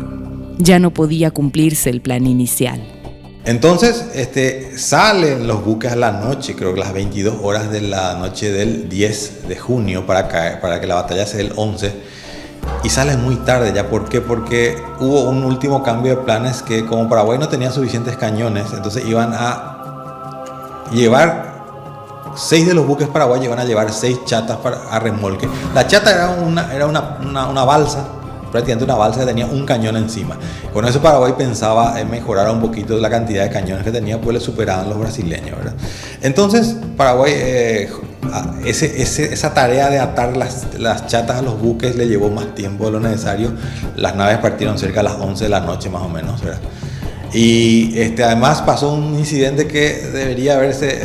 Speaker 1: Ya no podía cumplirse el plan inicial.
Speaker 5: Entonces salen los buques a la noche, creo que las 22 horas de la noche del 10 de junio para que la batalla sea el 11, y salen muy tarde ya. ¿Por qué? Porque hubo un último cambio de planes, que como Paraguay no tenía suficientes cañones, entonces iban a llevar 6 de los buques paraguayos, iban a llevar 6 chatas a remolque. La chata era una balsa, prácticamente una balsa que tenía un cañón encima. Con eso Paraguay pensaba mejorar un poquito la cantidad de cañones que tenía, pues le superaban los brasileños, ¿verdad? Entonces Paraguay esa tarea de atar las chatas a los buques le llevó más tiempo de lo necesario. Las naves partieron cerca de las 11 de la noche más o menos, ¿verdad? Y además pasó un incidente que debería haberse,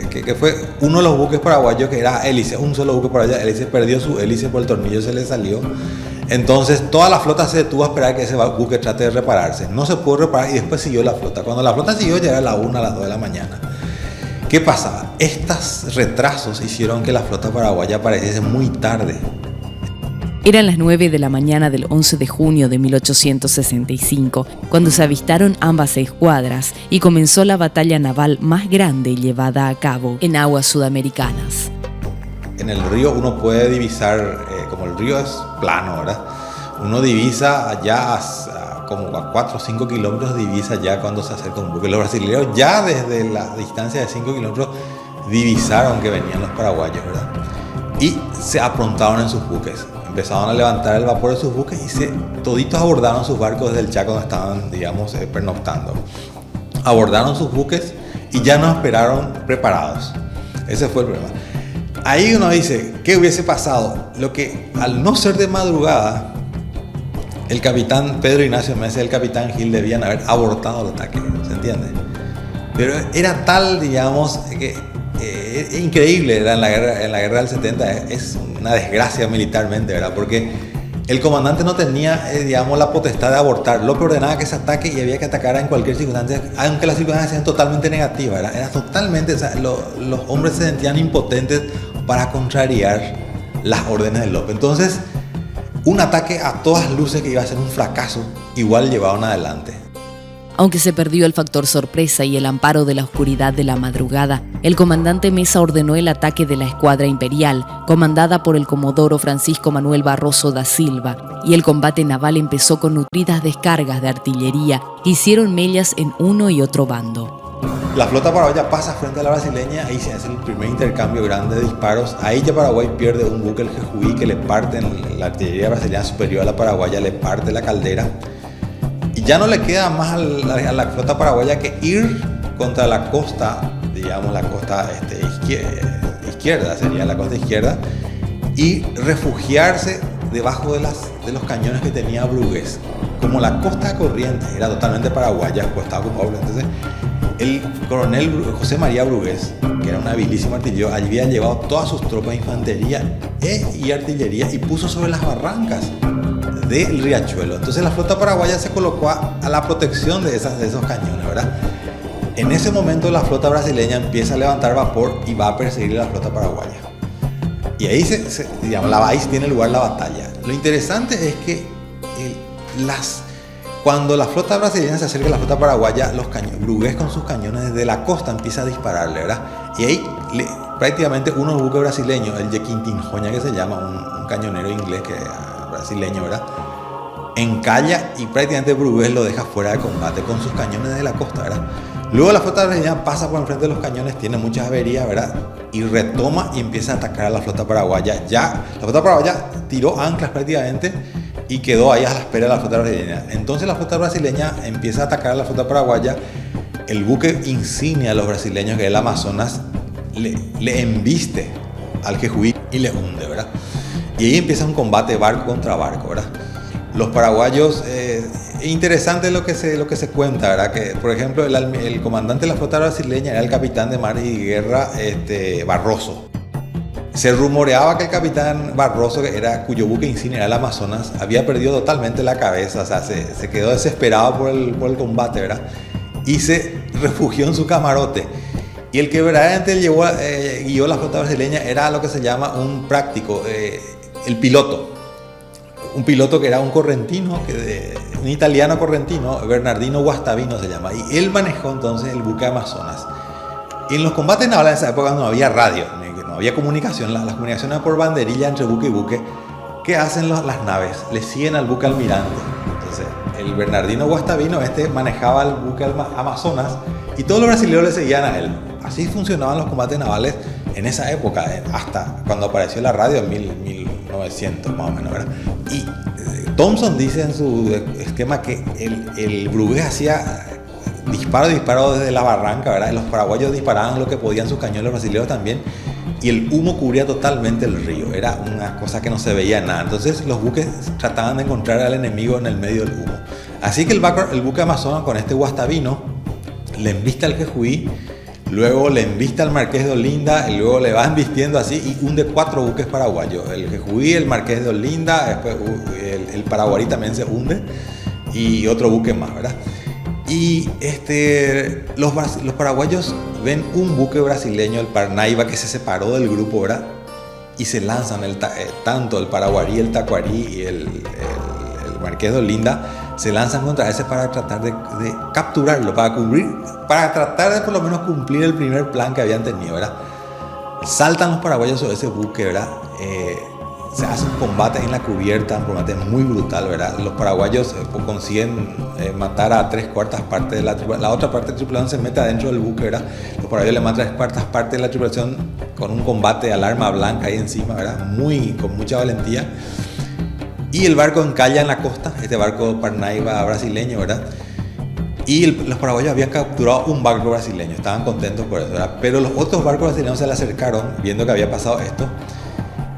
Speaker 5: que fue uno de los buques paraguayos, que era hélice, un solo buque paraguayo, hélice, perdió su hélice por el tornillo, se le salió. Entonces toda la flota se detuvo a esperar que ese buque trate de repararse. No se pudo reparar y después siguió la flota. Cuando la flota siguió ya era la 1, a las 2 de la mañana. ¿Qué pasaba? Estos retrasos hicieron que la flota paraguaya apareciese muy tarde.
Speaker 1: Eran las 9 de la mañana del 11 de junio de 1865, cuando se avistaron ambas escuadras y comenzó la batalla naval más grande llevada a cabo en aguas sudamericanas.
Speaker 5: En el río uno puede divisar, como el río es plano, ¿verdad? Uno divisa allá como a 4 o 5 kilómetros, divisa ya cuando se acerca un buque. Los brasileños ya desde la distancia de 5 kilómetros divisaron que venían los paraguayos, ¿verdad? Y se aprontaron en sus buques. Empezaron a levantar el vapor de sus buques y toditos abordaron sus barcos desde el Chaco donde estaban, digamos, pernoctando. Abordaron sus buques y ya nos esperaron preparados. Ese fue el problema. Ahí uno dice, ¿qué hubiese pasado? Lo que, al no ser de madrugada, el capitán Pedro Ignacio Mesa y el capitán Gil debían haber abortado el ataque, ¿se entiende? Pero era tal, digamos, que increíble, era en la guerra del 70, es una desgracia militarmente, ¿verdad? Porque el comandante no tenía, digamos, la potestad de abortar. Lo que ordenaba que se ataque y había que atacar en cualquier circunstancia, aunque las circunstancias sean totalmente negativas, ¿verdad? Era totalmente, o sea, los hombres se sentían impotentes para contrariar las órdenes del López. Entonces, un ataque a todas luces que iba a ser un fracaso, igual llevaron adelante.
Speaker 1: Aunque se perdió el factor sorpresa y el amparo de la oscuridad de la madrugada, el comandante Mesa ordenó el ataque de la escuadra imperial, comandada por el comodoro Francisco Manuel Barroso da Silva, y el combate naval empezó con nutridas descargas de artillería que hicieron mellas en uno y otro bando.
Speaker 5: La flota paraguaya pasa frente a la brasileña, ahí se hace el primer intercambio grande de disparos. Ahí ya Paraguay pierde un buque, el Jejuí, que le parten, la artillería brasileña superior a la paraguaya le parte la caldera. Y ya no le queda más a la flota paraguaya que ir contra la costa, digamos la costa izquierda, sería la costa izquierda, y refugiarse debajo de los cañones que tenía Brugués. Como la costa corriente era totalmente paraguaya, pues estaba ocupado, entonces el coronel José María Brugués, que era un habilísimo artillero, había llevado todas sus tropas de infantería y artillería y puso sobre las barrancas del riachuelo. Entonces la flota paraguaya se colocó a la protección de esos cañones, ¿verdad? En ese momento la flota brasileña empieza a levantar vapor y va a perseguir a la flota paraguaya. Y ahí ahí tiene lugar la batalla. Lo interesante es que cuando la flota brasileña se acerca a la flota paraguaya, Brugués con sus cañones desde la costa empieza a dispararle, ¿verdad? Y ahí prácticamente uno de los buques brasileños, el Jequitinhonha, que se llama, un cañonero inglés brasileño, ¿verdad? Encalla y prácticamente Brugués lo deja fuera de combate con sus cañones de la costa, ¿verdad? Luego la flota brasileña pasa por enfrente de los cañones, tiene muchas averías, ¿verdad? Y retoma y empieza a atacar a la flota paraguaya. Ya la flota paraguaya tiró anclas prácticamente y quedó ahí a la espera de la flota brasileña. Entonces la flota brasileña empieza a atacar a la flota paraguaya. El buque insignia de los brasileños, que es el Amazonas, le embiste al Jejuí y le hunde, ¿verdad? Y ahí empieza un combate barco contra barco, ¿verdad? Los paraguayos, interesante lo que se cuenta, ¿verdad? Que, por ejemplo, el comandante de la flota brasileña era el capitán de mar y guerra Barroso. Se rumoreaba que el capitán Barroso, cuyo buque insignia era el Amazonas, había perdido totalmente la cabeza, o sea, se quedó desesperado por el combate, ¿verdad? Y se refugió en su camarote. Y el que verdaderamente guió la flota brasileña era lo que se llama un práctico, el piloto. Un piloto que era un correntino, un italiano correntino, Bernardino Guastavino se llama. Y él manejó entonces el buque Amazonas. Y en los combates navales de esa época no había radio, no había comunicación. Las comunicaciones eran por banderilla entre buque y buque. ¿Qué hacen las naves? Le siguen al buque almirante. Entonces, el Bernardino Guastavino manejaba el buque Amazonas y todos los brasileños le seguían a él. Así funcionaban los combates navales en esa época, hasta cuando apareció la radio en 1900 más o menos, ¿verdad? Y Thompson dice en su esquema que el Brugués hacía disparo desde la barranca, ¿verdad? Y los paraguayos disparaban lo que podían, sus cañones, los brasileños también, y el humo cubría totalmente el río. Era una cosa que no se veía nada. Entonces los buques trataban de encontrar al enemigo en el medio del humo. Así que el buque Amazonas con este guastavino le embiste al Jejuí, luego le embiste al Marqués de Olinda y luego le va embistiendo así y hunde 4 buques paraguayos. El Jejuí, el Marqués de Olinda, después el Paraguarí también se hunde y otro buque más, ¿verdad? Y los paraguayos ven un buque brasileño, el Parnaíba, que se separó del grupo, ¿verdad? Y se lanzan, tanto el Paraguarí, el Tacuarí y el Marqués de Olinda, se lanzan contra ese para tratar de capturarlo, para tratar de por lo menos cumplir el primer plan que habían tenido, ¿verdad? Saltan los paraguayos sobre ese buque, ¿verdad? Se hace un combate en la cubierta, un combate muy brutal, ¿verdad? Los paraguayos consiguen matar a 3/4 partes de la otra parte de la tripulación se mete adentro del buque, ¿verdad? Los paraguayos le matan 3/4 partes de la tripulación con un combate al arma blanca ahí encima, ¿verdad? Con mucha valentía. Y el barco encalla en la costa, este barco Parnaíba brasileño, ¿verdad? Y los paraguayos habían capturado un barco brasileño, estaban contentos por eso, ¿verdad? Pero los otros barcos brasileños se le acercaron viendo que había pasado esto.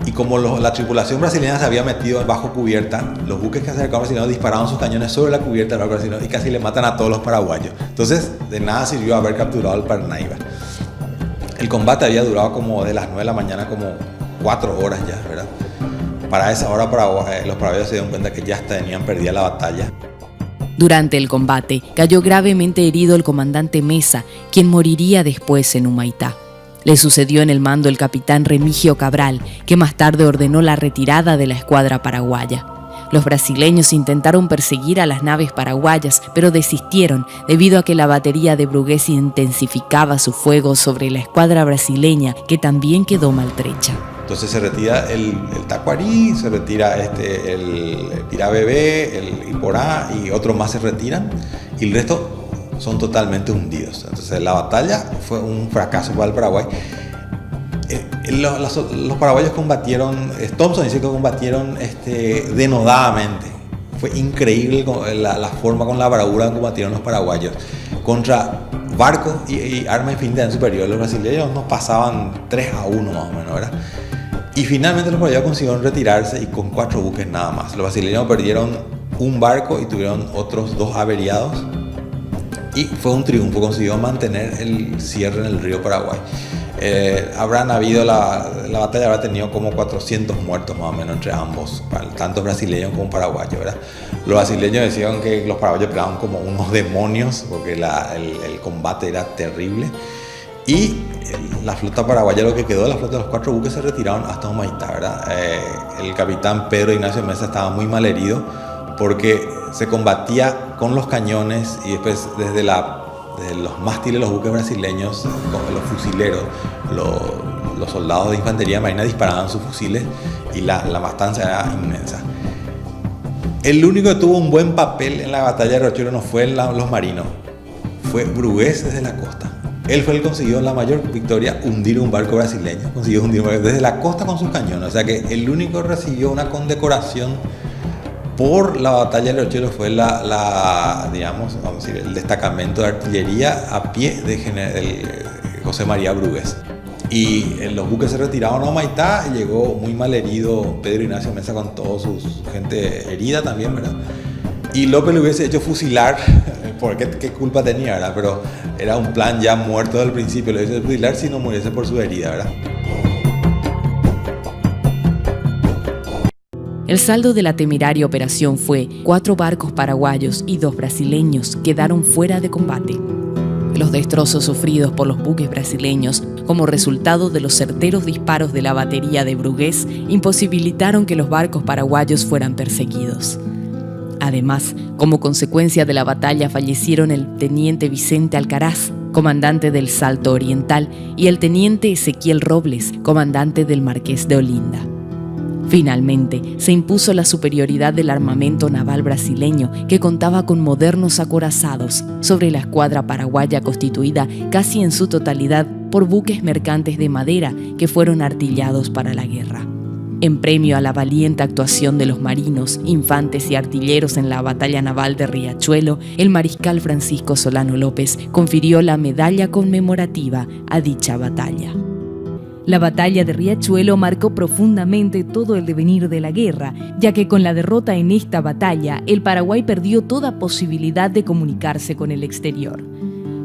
Speaker 5: Y como la tripulación brasileña se había metido bajo cubierta, los buques que se acercaron brasileños dispararon sus cañones sobre la cubierta del barco brasileño y casi le matan a todos los paraguayos. Entonces, de nada sirvió haber capturado el Parnaíba. El combate había durado como de las 9 de la mañana, como 4 horas ya, ¿verdad? Para esa hora los paraguayos se dieron cuenta que ya tenían perdida la batalla.
Speaker 1: Durante el combate, cayó gravemente herido el comandante Mesa, quien moriría después en Humaitá. Le sucedió en el mando el capitán Remigio Cabral, que más tarde ordenó la retirada de la escuadra paraguaya. Los brasileños intentaron perseguir a las naves paraguayas, pero desistieron debido a que la batería de Brugués intensificaba su fuego sobre la escuadra brasileña, que también quedó maltrecha.
Speaker 5: Entonces se retira el Tacuarí, se retira el Pirabebé, el Iporá y otros más se retiran y el resto son totalmente hundidos. Entonces la batalla fue un fracaso para el Paraguay. Los paraguayos combatieron, Thompson dice que combatieron denodadamente. Fue increíble la forma con la bravura que combatieron los paraguayos. Contra barcos y armas infinitamente superiores. Los brasileños nos pasaban 3-1 más o menos, ¿verdad? Y finalmente los paraguayos consiguieron retirarse y con 4 buques nada más. Los brasileños perdieron un barco y tuvieron otros 2 averiados. Y fue un triunfo, consiguió mantener el cierre en el río Paraguay. Habrán habido la batalla habrá tenido como 400 muertos más o menos entre ambos, tanto brasileños como paraguayos, ¿verdad? Los brasileños decían que los paraguayos peleaban como unos demonios porque el combate era terrible. Y la flota paraguaya, lo que quedó de la flota de los 4 buques, se retiraron hasta Humaitá, ¿verdad? El capitán Pedro Ignacio Mesa estaba muy mal herido porque se combatía con los cañones y después desde los mástiles de los buques brasileños, con los fusileros, los soldados de infantería marina disparaban sus fusiles y la matanza era inmensa. El único que tuvo un buen papel en la batalla de Riachuelo no fue los marinos, fue Brugués desde la costa. Él fue el que consiguió la mayor victoria, hundir un barco brasileño, consiguió hundir un barco desde la costa con sus cañones. O sea que el único que recibió una condecoración por la batalla de Riachuelo fue digamos, vamos a decir, el destacamento de artillería a pie de José María Brugués. Y los buques se retiraron a Humaitá y llegó muy mal herido Pedro Ignacio Mesa con toda su gente herida también, ¿verdad? Y López le hubiese hecho fusilar, porque qué culpa tenía, ¿verdad? Pero era un plan ya muerto desde el principio, le hubiese hecho fusilar si no muriese por su herida, ¿verdad?
Speaker 1: El saldo de la temeraria operación fue 4 barcos paraguayos y 2 brasileños quedaron fuera de combate. Los destrozos sufridos por los buques brasileños como resultado de los certeros disparos de la batería de Brugués imposibilitaron que los barcos paraguayos fueran perseguidos. Además, como consecuencia de la batalla fallecieron el teniente Vicente Alcaraz, comandante del Salto Oriental, y el teniente Ezequiel Robles, comandante del Marqués de Olinda. Finalmente, se impuso la superioridad del armamento naval brasileño, que contaba con modernos acorazados, sobre la escuadra paraguaya constituida casi en su totalidad por buques mercantes de madera que fueron artillados para la guerra. En premio a la valiente actuación de los marinos, infantes y artilleros en la batalla naval de Riachuelo, el mariscal Francisco Solano López confirió la medalla conmemorativa a dicha batalla. La batalla de Riachuelo marcó profundamente todo el devenir de la guerra, ya que con la derrota en esta batalla, el Paraguay perdió toda posibilidad de comunicarse con el exterior.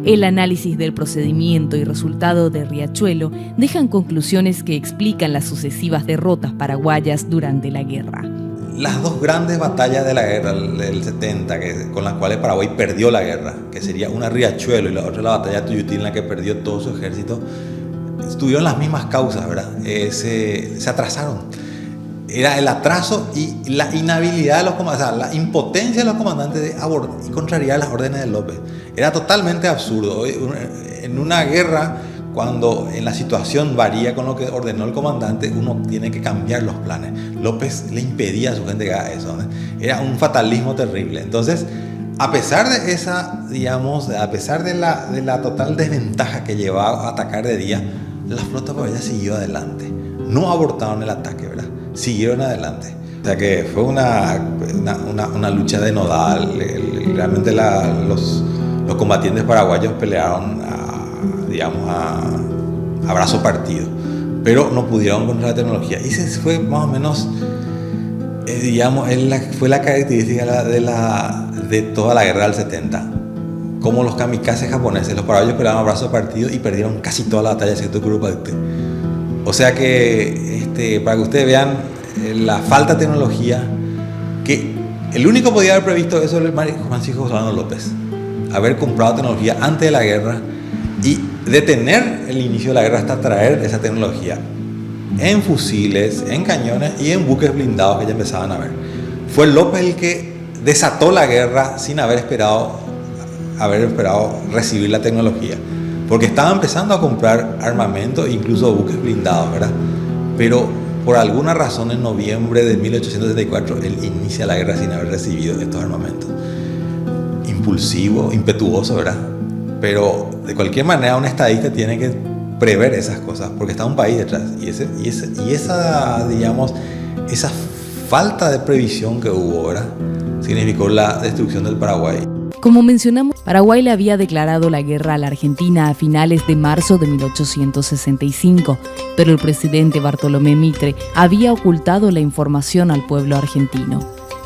Speaker 1: El análisis del procedimiento y resultado de Riachuelo dejan conclusiones que explican las sucesivas derrotas paraguayas durante la guerra.
Speaker 5: Las dos grandes batallas de la guerra del 70, con las cuales Paraguay perdió la guerra, que sería una Riachuelo y la otra la batalla de Tuyutí, en la que perdió todo su ejército, tuvieron las mismas causas, ¿verdad? Se atrasaron. Era el atraso y la inhabilidad de los comandantes, o sea, la impotencia de los comandantes de abordar y contrariar las órdenes de López. Era totalmente absurdo. En una guerra, cuando en la situación varía con lo que ordenó el comandante, uno tiene que cambiar los planes. López le impedía a su gente que haga eso, ¿no? Era un fatalismo terrible. Entonces, a pesar de esa, digamos, a pesar de la total desventaja que llevaba a atacar de día, la flota paraguaya siguió adelante. No abortaron el ataque, ¿verdad? Siguieron adelante. O sea que fue una lucha denodada. Realmente los combatientes paraguayos pelearon a brazo partido, pero no pudieron contra la tecnología. Y se fue más o menos, fue la característica de toda la guerra del 70. Como los kamikazes japoneses, los paraguayos pelearon a brazo partido y perdieron casi toda la batalla, excepto Curupayté. O sea que, para que ustedes vean la falta de tecnología, que el único que podía haber previsto eso era el Francisco Solano López. Haber comprado tecnología antes de la guerra y detener el inicio de la guerra hasta traer esa tecnología en fusiles, en cañones y en buques blindados que ya empezaban a ver. Fue López el que desató la guerra sin haber esperado recibir la tecnología, porque estaba empezando a comprar armamento, incluso buques blindados, ¿verdad? Pero por alguna razón en noviembre de 1874 él inicia la guerra sin haber recibido estos armamentos. Impulsivo, impetuoso, ¿verdad? Pero de cualquier manera un estadista tiene que prever esas cosas, porque está un país detrás, y esa, digamos, esa falta de previsión que hubo, ¿verdad?, significó la destrucción del Paraguay.
Speaker 1: Como mencionamos, Paraguay le había declarado la guerra a la Argentina a finales de marzo de 1865, pero el presidente Bartolomé Mitre había ocultado la información al pueblo argentino.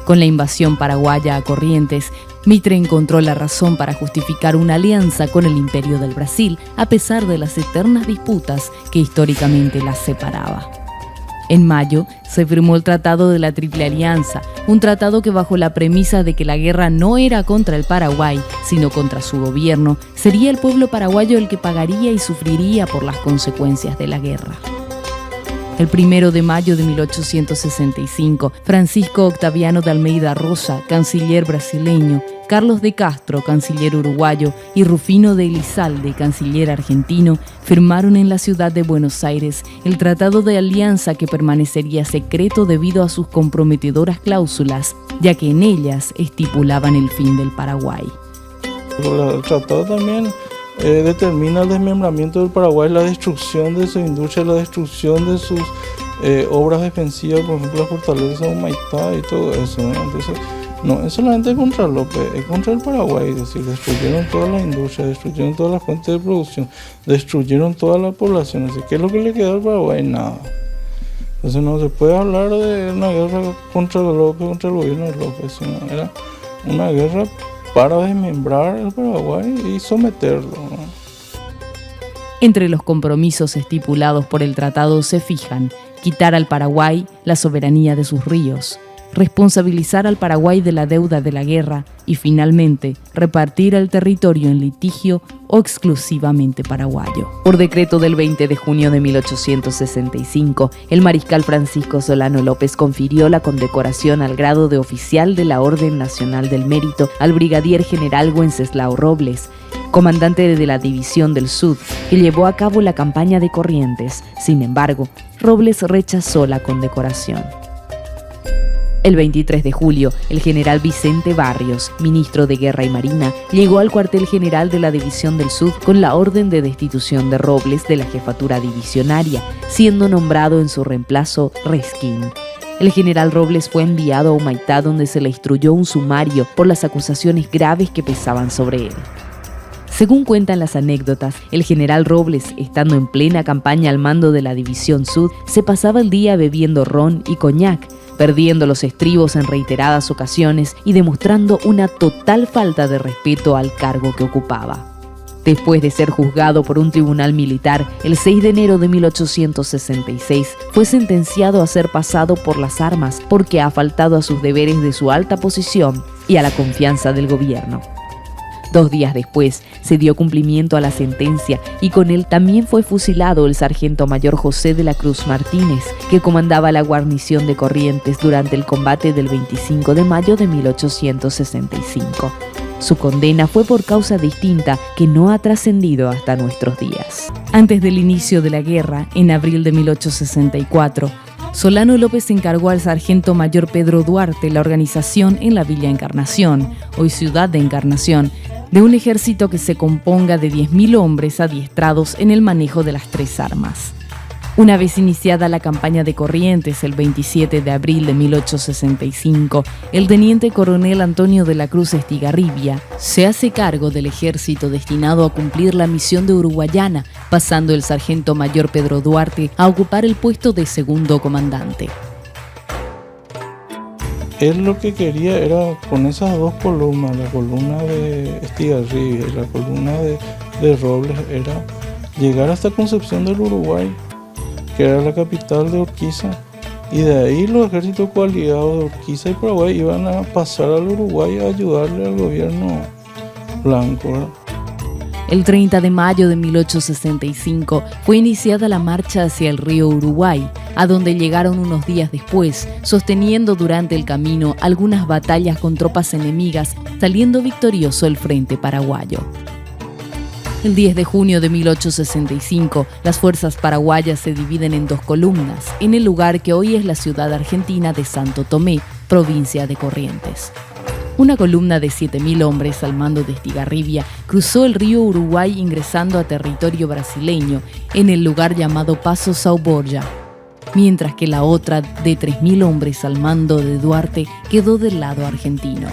Speaker 1: Con la invasión paraguaya a Corrientes, Mitre encontró la razón para justificar una alianza con el Imperio del Brasil, a pesar de las eternas disputas que históricamente las separaba. En mayo se firmó el Tratado de la Triple Alianza, un tratado que bajo la premisa de que la guerra no era contra el Paraguay, sino contra su gobierno, sería el pueblo paraguayo el que pagaría y sufriría por las consecuencias de la guerra. El 1 de mayo de 1865, Francisco Octaviano de Almeida Rosa, canciller brasileño, Carlos de Castro, canciller uruguayo, y Rufino de Elizalde, canciller argentino, firmaron en la ciudad de Buenos Aires el Tratado de Alianza, que permanecería secreto debido a sus comprometedoras cláusulas, ya que en ellas estipulaban el fin del Paraguay.
Speaker 2: El tratado también determina el desmembramiento del Paraguay, la destrucción de su industria, la destrucción de sus obras defensivas, por ejemplo la fortaleza de Humaitá y todo eso, ¿no? Entonces, no es solamente contra López, es contra el Paraguay, es decir, destruyeron toda la industria, destruyeron todas las fuentes de producción, destruyeron toda la población. Así, ¿qué es lo que le quedó al Paraguay? Nada. Entonces no se puede hablar de una guerra contra López, contra el gobierno de López, sino era una guerra para desmembrar el Paraguay y someterlo, ¿no?
Speaker 1: Entre los compromisos estipulados por el tratado se fijan quitar al Paraguay la soberanía de sus ríos, responsabilizar al Paraguay de la deuda de la guerra y, finalmente, repartir el territorio en litigio o exclusivamente paraguayo. Por decreto del 20 de junio de 1865, el mariscal Francisco Solano López confirió la condecoración al grado de oficial de la Orden Nacional del Mérito al brigadier general Wenceslao Robles, comandante de la División del Sud, que llevó a cabo la campaña de Corrientes. Sin embargo, Robles rechazó la condecoración. El 23 de julio, el general Vicente Barrios, ministro de Guerra y Marina, llegó al cuartel general de la División del Sud con la orden de destitución de Robles de la jefatura divisionaria, siendo nombrado en su reemplazo Resquín. El general Robles fue enviado a Humaitá, donde se le instruyó un sumario por las acusaciones graves que pesaban sobre él. Según cuentan las anécdotas, el general Robles, estando en plena campaña al mando de la División Sud, se pasaba el día bebiendo ron y coñac, perdiendo los estribos en reiteradas ocasiones y demostrando una total falta de respeto al cargo que ocupaba. Después de ser juzgado por un tribunal militar, el 6 de enero de 1866 fue sentenciado a ser pasado por las armas porque ha faltado a sus deberes de su alta posición y a la confianza del gobierno. 2 días después se dio cumplimiento a la sentencia y con él también fue fusilado el sargento mayor José de la Cruz Martínez, que comandaba la guarnición de Corrientes durante el combate del 25 de mayo de 1865. Su condena fue por causa distinta que no ha trascendido hasta nuestros días. Antes del inicio de la guerra, en abril de 1864, Solano López encargó al sargento mayor Pedro Duarte la organización en la Villa Encarnación, hoy Ciudad de Encarnación, de un ejército que se componga de 10.000 hombres adiestrados en el manejo de las 3 armas. Una vez iniciada la campaña de Corrientes el 27 de abril de 1865, el teniente coronel Antonio de la Cruz Estigarribia se hace cargo del ejército destinado a cumplir la misión de Uruguayana, pasando el sargento mayor Pedro Duarte a ocupar el puesto de segundo comandante.
Speaker 2: Él lo que quería era, con esas 2 columnas, la columna de Estigarribia y la columna de Robles, era llegar hasta Concepción del Uruguay, que era la capital de Urquiza, y de ahí los ejércitos coaligados de Urquiza y Paraguay iban a pasar al Uruguay a ayudarle al gobierno blanco, ¿verdad?
Speaker 1: El 30 de mayo de 1865 fue iniciada la marcha hacia el río Uruguay, a donde llegaron unos días después, sosteniendo durante el camino algunas batallas con tropas enemigas, saliendo victorioso el frente paraguayo. El 10 de junio de 1865, las fuerzas paraguayas se dividen en 2 columnas, en el lugar que hoy es la ciudad argentina de Santo Tomé, provincia de Corrientes. Una columna de 7.000 hombres al mando de Estigarribia cruzó el río Uruguay ingresando a territorio brasileño, en el lugar llamado Paso São Borja, mientras que la otra, de 3.000 hombres al mando de Duarte, quedó del lado argentino.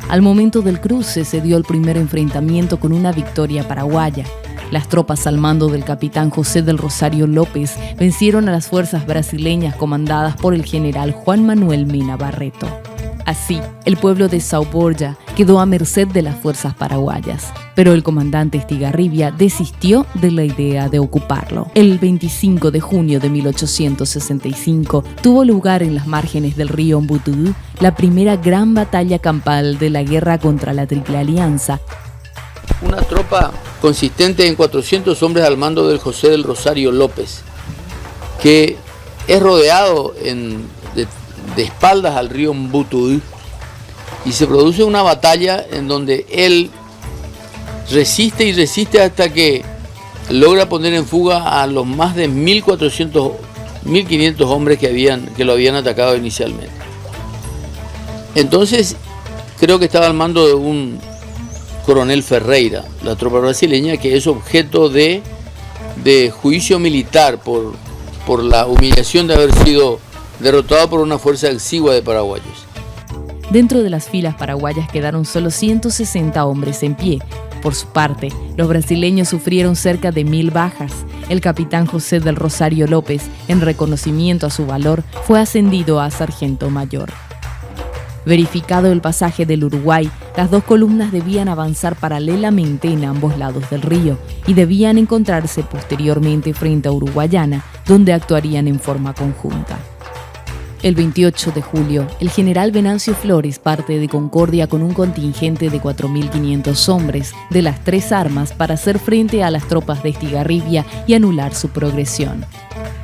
Speaker 1: Al momento del cruce se dio el primer enfrentamiento con una victoria paraguaya. Las tropas al mando del capitán José del Rosario López vencieron a las fuerzas brasileñas comandadas por el general Juan Manuel Mena Barreto. Así, el pueblo de São Borja quedó a merced de las fuerzas paraguayas, pero el comandante Estigarribia desistió de la idea de ocuparlo. El 25 de junio de 1865 tuvo lugar en las márgenes del río Umbutudú la primera gran batalla campal de la guerra contra la Triple Alianza.
Speaker 4: Una tropa consistente en 400 hombres al mando del José del Rosario López, que es rodeado de espaldas al río Umbutudú, y se produce una batalla en donde él resiste y resiste hasta que logra poner en fuga a los más de 1.400, 1.500 hombres que lo habían atacado inicialmente. Entonces creo que estaba al mando de un coronel Ferreira, la tropa brasileña, que es objeto de juicio militar por la humillación de haber sido derrotado por una fuerza exigua de paraguayos.
Speaker 1: Dentro de las filas paraguayas quedaron solo 160 hombres en pie. Por su parte, los brasileños sufrieron cerca de 1.000 bajas. El capitán José del Rosario López, en reconocimiento a su valor, fue ascendido a sargento mayor. Verificado el pasaje del Uruguay, las 2 columnas debían avanzar paralelamente en ambos lados del río y debían encontrarse posteriormente frente a Uruguayana, donde actuarían en forma conjunta. El 28 de julio, el general Venancio Flores parte de Concordia con un contingente de 4.500 hombres de las 3 armas para hacer frente a las tropas de Estigarribia y anular su progresión.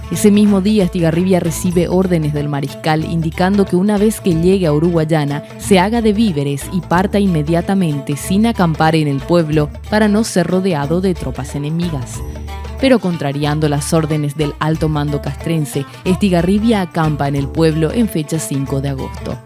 Speaker 1: Ese mismo día, Estigarribia recibe órdenes del mariscal indicando que una vez que llegue a Uruguayana se haga de víveres y parta inmediatamente sin acampar en el pueblo para no ser rodeado de tropas enemigas. Pero contrariando las órdenes del alto mando castrense, Estigarribia acampa en el pueblo en fecha 5 de agosto.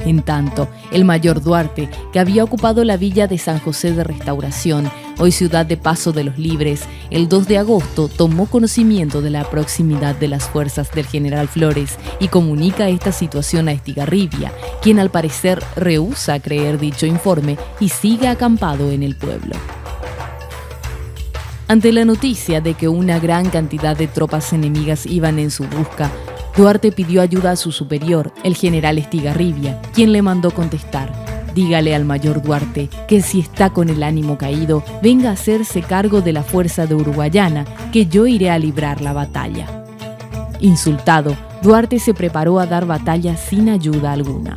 Speaker 1: En tanto, el mayor Duarte, que había ocupado la villa de San José de Restauración, hoy ciudad de Paso de los Libres, el 2 de agosto tomó conocimiento de la proximidad de las fuerzas del general Flores y comunica esta situación a Estigarribia, quien al parecer rehúsa creer dicho informe y sigue acampado en el pueblo. Ante la noticia de que una gran cantidad de tropas enemigas iban en su busca, Duarte pidió ayuda a su superior, el general Estigarribia, quien le mandó contestar: dígale al mayor Duarte que si está con el ánimo caído, venga a hacerse cargo de la fuerza de Uruguayana, que yo iré a librar la batalla. Insultado, Duarte se preparó a dar batalla sin ayuda alguna.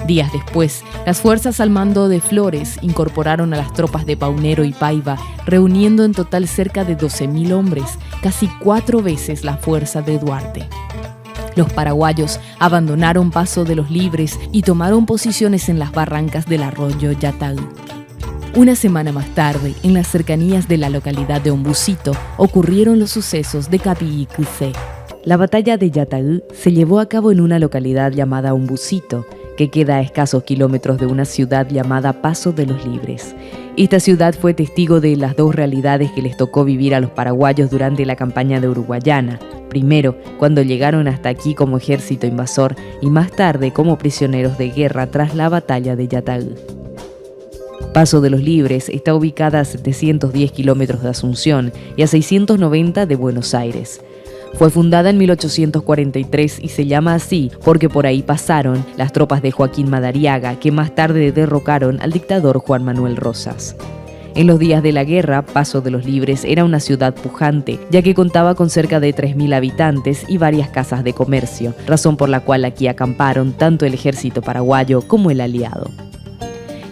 Speaker 1: Días después, las fuerzas al mando de Flores incorporaron a las tropas de Paunero y Paiva, reuniendo en total cerca de 12.000 hombres, casi 4 veces la fuerza de Duarte. Los paraguayos abandonaron Paso de los Libres y tomaron posiciones en las barrancas del arroyo Yataú. Una semana más tarde, en las cercanías de la localidad de Ombucito, ocurrieron los sucesos de Capiicusé. La batalla de Yataú se llevó a cabo en una localidad llamada Ombucito, que queda a escasos kilómetros de una ciudad llamada Paso de los Libres. Esta ciudad fue testigo de las 2 realidades que les tocó vivir a los paraguayos durante la campaña de Uruguayana. Primero, cuando llegaron hasta aquí como ejército invasor, y más tarde como prisioneros de guerra tras la batalla de Yataú. Paso de los Libres está ubicada a 710 kilómetros de Asunción y a 690 de Buenos Aires. Fue fundada en 1843 y se llama así porque por ahí pasaron las tropas de Joaquín Madariaga, que más tarde derrocaron al dictador Juan Manuel Rosas. En los días de la guerra, Paso de los Libres era una ciudad pujante, ya que contaba con cerca de 3.000 habitantes y varias casas de comercio, razón por la cual aquí acamparon tanto el ejército paraguayo como el aliado.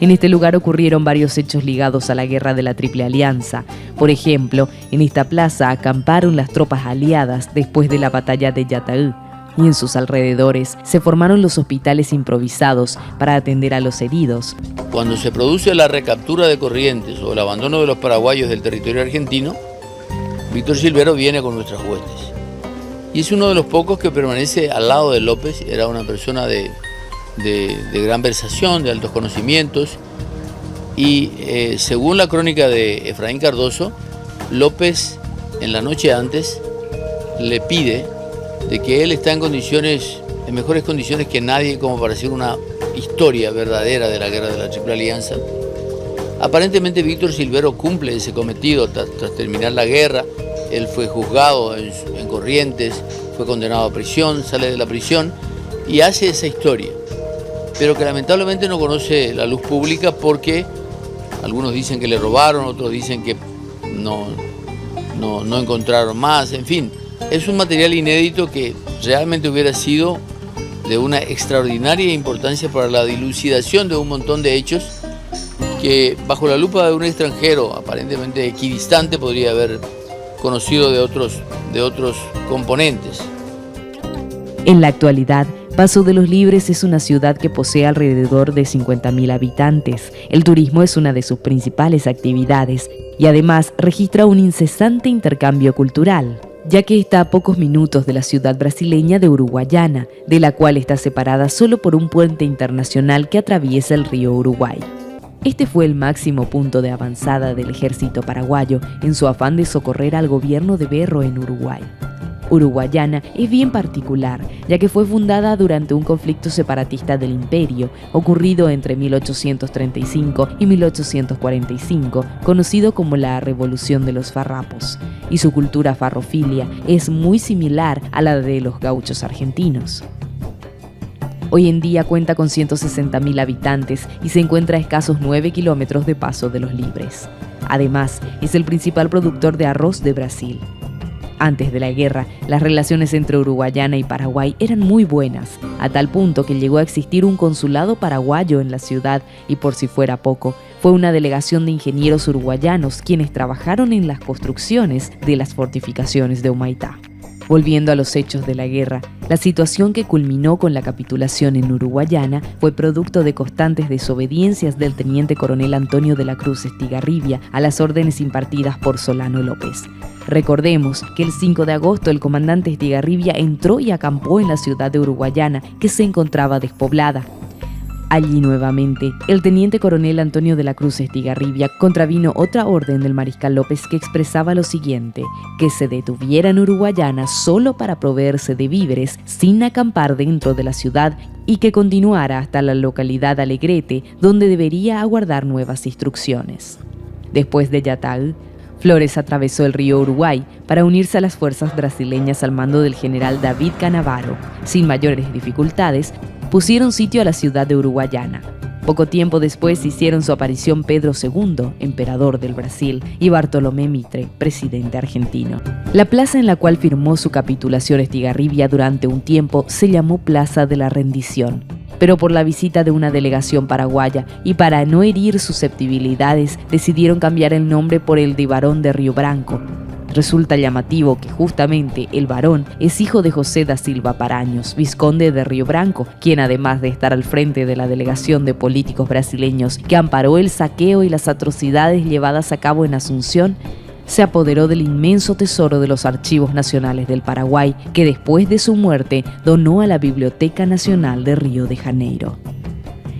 Speaker 1: En este lugar ocurrieron varios hechos ligados a la guerra de la Triple Alianza. Por ejemplo, en esta plaza acamparon las tropas aliadas después de la batalla de Yataú, y en sus alrededores se formaron los hospitales improvisados para atender a los heridos.
Speaker 4: Cuando se produce la recaptura de Corrientes o el abandono de los paraguayos del territorio argentino, Víctor Silvero viene con nuestras huestes. Y es uno de los pocos que permanece al lado de López. Era una persona de gran versación, de altos conocimientos, y según la crónica de Efraín Cardoso, López en la noche antes le pide de que él está en mejores condiciones que nadie como para hacer una historia verdadera de la guerra de la Triple Alianza. Aparentemente Víctor Silvero cumple ese cometido tras terminar la guerra. Él fue juzgado en Corrientes, fue condenado a prisión, sale de la prisión y hace esa historia, pero que lamentablemente no conoce la luz pública porque algunos dicen que le robaron, otros dicen que no encontraron más, en fin. Es un material inédito que realmente hubiera sido de una extraordinaria importancia para la dilucidación de un montón de hechos que bajo la lupa de un extranjero aparentemente equidistante podría haber conocido de otros componentes.
Speaker 1: En la actualidad, Paso de los Libres es una ciudad que posee alrededor de 50.000 habitantes. El turismo es una de sus principales actividades y además registra un incesante intercambio cultural, ya que está a pocos minutos de la ciudad brasileña de Uruguayana, de la cual está separada solo por un puente internacional que atraviesa el río Uruguay. Este fue el máximo punto de avanzada del ejército paraguayo en su afán de socorrer al gobierno de Berro en Uruguay. Uruguayana es bien particular, ya que fue fundada durante un conflicto separatista del imperio, ocurrido entre 1835 y 1845, conocido como la Revolución de los Farrapos, y su cultura farrofilia es muy similar a la de los gauchos argentinos. Hoy en día cuenta con 160.000 habitantes y se encuentra a escasos 9 kilómetros de Paso de los Libres. Además, es el principal productor de arroz de Brasil. Antes de la guerra, las relaciones entre Uruguayana y Paraguay eran muy buenas, a tal punto que llegó a existir un consulado paraguayo en la ciudad y, por si fuera poco, fue una delegación de ingenieros uruguayanos quienes trabajaron en las construcciones de las fortificaciones de Humaitá. Volviendo a los hechos de la guerra, la situación que culminó con la capitulación en Uruguayana fue producto de constantes desobediencias del teniente coronel Antonio de la Cruz Estigarribia a las órdenes impartidas por Solano López. Recordemos que el 5 de agosto el comandante Estigarribia entró y acampó en la ciudad de Uruguayana, que se encontraba despoblada. Allí nuevamente, el teniente coronel Antonio de la Cruz Estigarribia contravino otra orden del mariscal López que expresaba lo siguiente: que se detuviera en Uruguayana solo para proveerse de víveres sin acampar dentro de la ciudad y que continuara hasta la localidad Alegrete, donde debería aguardar nuevas instrucciones. Después de Yataú, Flores atravesó el río Uruguay para unirse a las fuerzas brasileñas al mando del general David Canavaro. Sin mayores dificultades, pusieron sitio a la ciudad de Uruguayana. Poco tiempo después hicieron su aparición Pedro II, emperador del Brasil, y Bartolomé Mitre, presidente argentino. La plaza en la cual firmó su capitulación Estigarribia durante un tiempo se llamó Plaza de la Rendición. Pero por la visita de una delegación paraguaya y para no herir susceptibilidades, decidieron cambiar el nombre por el de Barón de Río Branco. Resulta llamativo que justamente el Barón es hijo de José da Silva Paraños, vizconde de Río Branco, quien además de estar al frente de la delegación de políticos brasileños que amparó el saqueo y las atrocidades llevadas a cabo en Asunción, se apoderó del inmenso tesoro de los archivos nacionales del Paraguay, que después de su muerte donó a la Biblioteca Nacional de Río de Janeiro.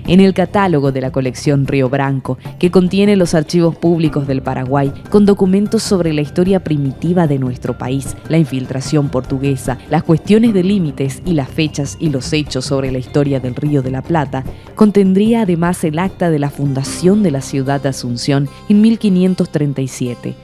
Speaker 1: En el catálogo de la colección Río Branco, que contiene los archivos públicos del Paraguay, con documentos sobre la historia primitiva de nuestro país, la infiltración portuguesa, las cuestiones de límites y las fechas y los hechos sobre la historia del Río de la Plata, contendría además el acta de la fundación de la ciudad de Asunción en 1537.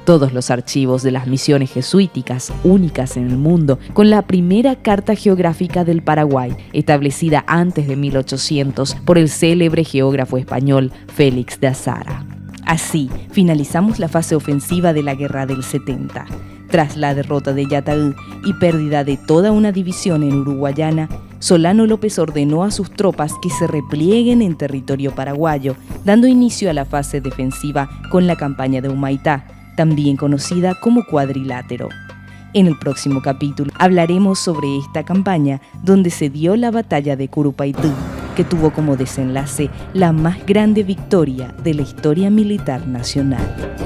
Speaker 1: Todos los archivos de las misiones jesuíticas, únicas en el mundo, con la primera carta geográfica del Paraguay, establecida antes de 1800 por el célebre geógrafo español Félix de Azara. Así, finalizamos la fase ofensiva de la Guerra del 70. Tras la derrota de Yataí y pérdida de toda una división en Uruguayana, Solano López ordenó a sus tropas que se replieguen en territorio paraguayo, dando inicio a la fase defensiva con la campaña de Humaitá, también conocida como Cuadrilátero. En el próximo capítulo hablaremos sobre esta campaña donde se dio la batalla de Curupaití, que tuvo como desenlace la más grande victoria de la historia militar nacional.